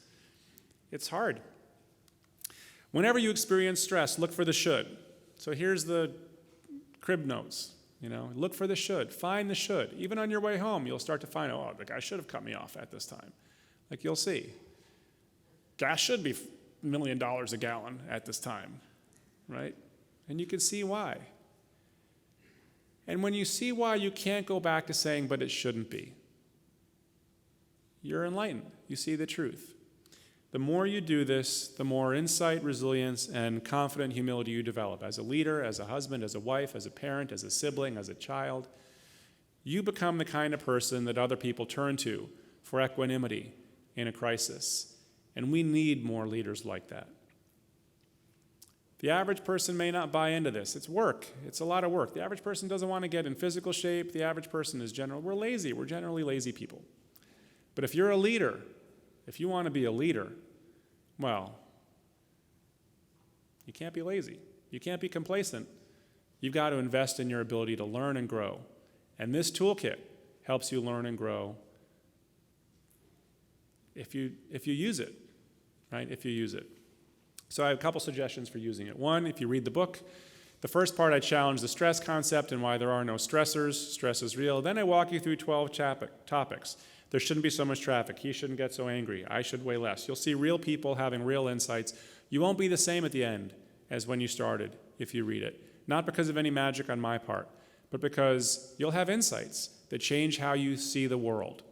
It's hard. Whenever you experience stress, look for the should. So here's the crib notes. Look for the should. Find the should. Even on your way home, you'll start to find, the guy should have cut me off at this time. Like, you'll see. Gas should be $1 million a gallon at this time, right? And you can see why. And when you see why, you can't go back to saying, but it shouldn't be. You're enlightened. You see the truth. The more you do this, the more insight, resilience, and confident humility you develop. As a leader, as a husband, as a wife, as a parent, as a sibling, as a child, you become the kind of person that other people turn to for equanimity in a crisis. And we need more leaders like that. The average person may not buy into this. It's work. It's a lot of work. The average person doesn't want to get in physical shape. The average person is we're lazy. We're generally lazy people. But if you're a leader, if you want to be a leader, well, you can't be lazy. You can't be complacent. You've got to invest in your ability to learn and grow. And this toolkit helps you learn and grow if you use it, right? If you use it. So I have a couple suggestions for using it. One, if you read the book, the first part I challenge the stress concept and why there are no stressors. Stress is real. Then I walk you through 12 topics. There shouldn't be so much traffic. He shouldn't get so angry. I should weigh less. You'll see real people having real insights. You won't be the same at the end as when you started if you read it. Not because of any magic on my part, but because you'll have insights that change how you see the world.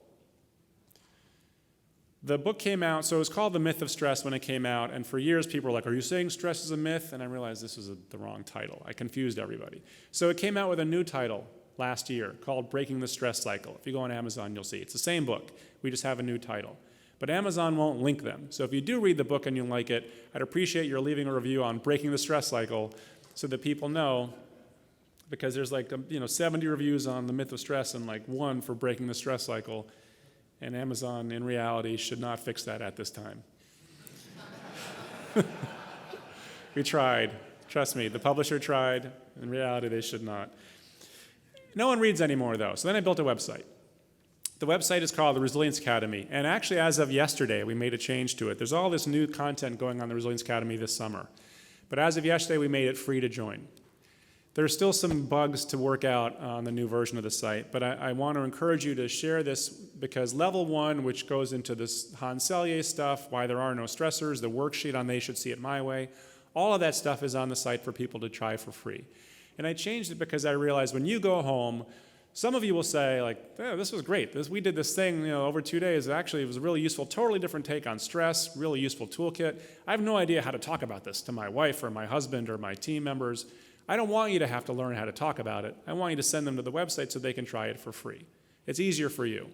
The book came out, so it was called The Myth of Stress when it came out, and for years people were like, are you saying stress is a myth? And I realized this was the wrong title. I confused everybody. So it came out with a new title last year called Breaking the Stress Cycle. If you go on Amazon, you'll see. It's the same book. We just have a new title. But Amazon won't link them. So if you do read the book and you like it, I'd appreciate your leaving a review on Breaking the Stress Cycle so that people know, because there's 70 reviews on The Myth of Stress and like 1 for Breaking the Stress Cycle. And Amazon, in reality, should not fix that at this time. We tried. Trust me, the publisher tried. In reality, they should not. No one reads anymore, though. So then I built a website. The website is called the Resilience Academy. And actually, as of yesterday, we made a change to it. There's all this new content going on the Resilience Academy this summer. But as of yesterday, we made it free to join. There's still some bugs to work out on the new version of the site, but I want to encourage you to share this because level 1, which goes into this Hans Selye stuff, why there are no stressors, the worksheet on They Should See It My Way, all of that stuff is on the site for people to try for free. And I changed it because I realized when you go home, some of you will say, like, oh, this was great. We did this thing over 2 days. Actually, it was a really useful, totally different take on stress, really useful toolkit. I have no idea how to talk about this to my wife or my husband or my team members. I don't want you to have to learn how to talk about it. I want you to send them to the website so they can try it for free. It's easier for you.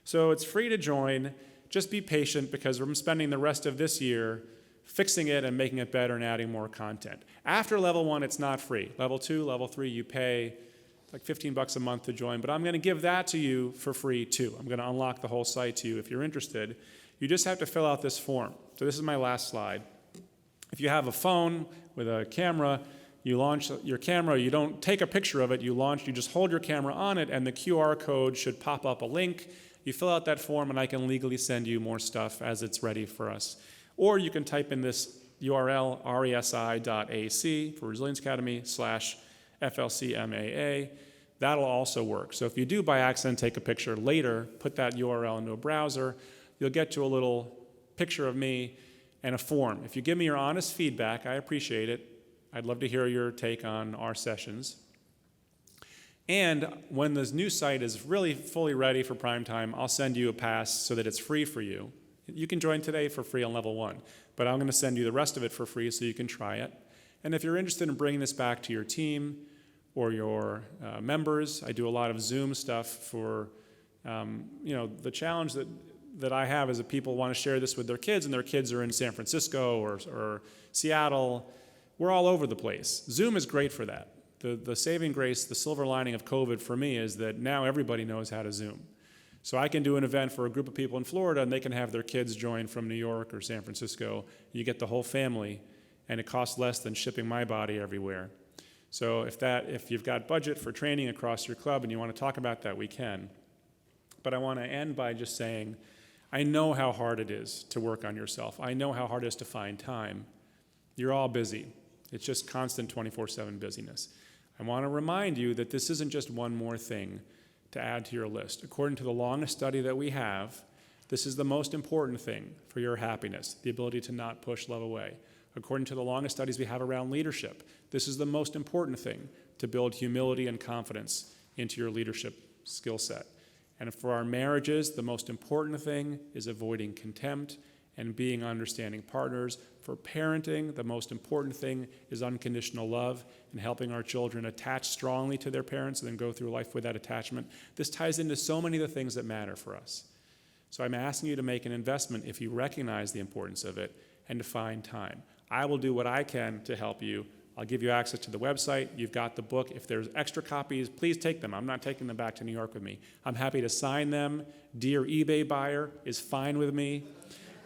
So it's free to join. Just be patient because we're spending the rest of this year fixing it and making it better and adding more content. After level 1, it's not free. Level 2, level 3, you pay like $15 a month to join, but I'm going to give that to you for free too. I'm going to unlock the whole site to you if you're interested. You just have to fill out this form. So this is my last slide. If you have a phone with a camera, you launch your camera, you don't take a picture of it, you just hold your camera on it and the QR code should pop up a link. You fill out that form and I can legally send you more stuff as it's ready for us. Or you can type in this URL, resi.ac for Resilience Academy /FLCMAA. That'll also work. So if you do by accident take a picture later, put that URL into a browser, you'll get to a little picture of me and a form. If you give me your honest feedback, I appreciate it. I'd love to hear your take on our sessions. And when this new site is really fully ready for prime time, I'll send you a pass so that it's free for you. You can join today for free on level 1, but I'm going to send you the rest of it for free so you can try it. And if you're interested in bringing this back to your team or your members, I do a lot of Zoom stuff for, the challenge that I have is that people want to share this with their kids and their kids are in San Francisco or Seattle. We're all over the place. Zoom is great for that. The saving grace, the silver lining of COVID for me is that now everybody knows how to Zoom. So I can do an event for a group of people in Florida and they can have their kids join from New York or San Francisco. You get the whole family and it costs less than shipping my body everywhere. So if you've got budget for training across your club and you want to talk about that, we can. But I want to end by just saying, I know how hard it is to work on yourself. I know how hard it is to find time. You're all busy. It's just constant 24/7 busyness. I want to remind you that this isn't just one more thing to add to your list. According to the longest study that we have, this is the most important thing for your happiness, the ability to not push love away. According to the longest studies we have around leadership, this is the most important thing to build humility and confidence into your leadership skill set. And for our marriages, the most important thing is avoiding contempt and being understanding partners. For parenting, the most important thing is unconditional love and helping our children attach strongly to their parents and then go through life with that attachment. This ties into so many of the things that matter for us. So I'm asking you to make an investment if you recognize the importance of it and to find time. I will do what I can to help you. I'll give you access to the website. You've got the book. If there's extra copies, please take them. I'm not taking them back to New York with me. I'm happy to sign them. Dear eBay buyer is fine with me.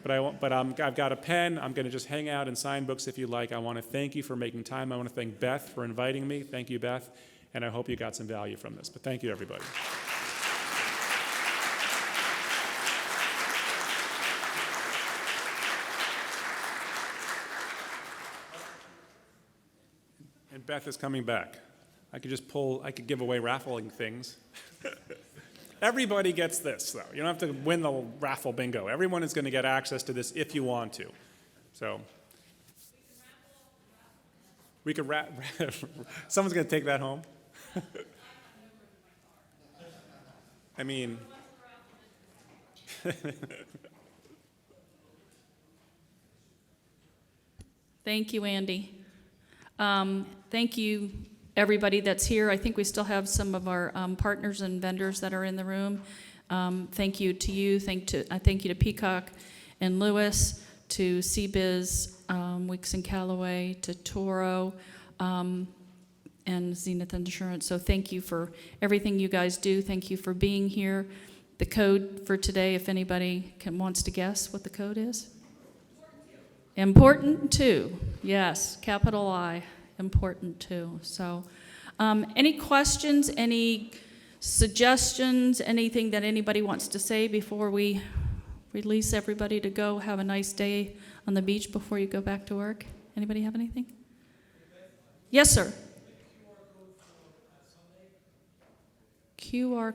But I've got a pen. I'm going to just hang out and sign books if you like. I want to thank you for making time. I want to thank Beth for inviting me. Thank you, Beth. And I hope you got some value from this. But thank you, everybody. And Beth is coming back. I could give away raffling things. Everybody gets this, though. You don't have to win the raffle bingo. Everyone is going to get access to this if you want to. So we could wrap. Someone's going to take that home. I mean, Thank you, Andy. Thank you, everybody that's here. I think we still have some of our partners and vendors that are in the room. Thank you to you. Thank you to Peacock and Lewis, to CBiz, Weeks and Callaway, to Toro, and Zenith Insurance. So thank you for everything you guys do. Thank you for being here. The code for today, if anybody wants to guess what the code is? Important too. Yes, capital I, important too. So any questions, any suggestions, anything that anybody wants to say before we release everybody to go have a nice day on the beach before you go back to work? Anybody have anything? Yes, sir. QR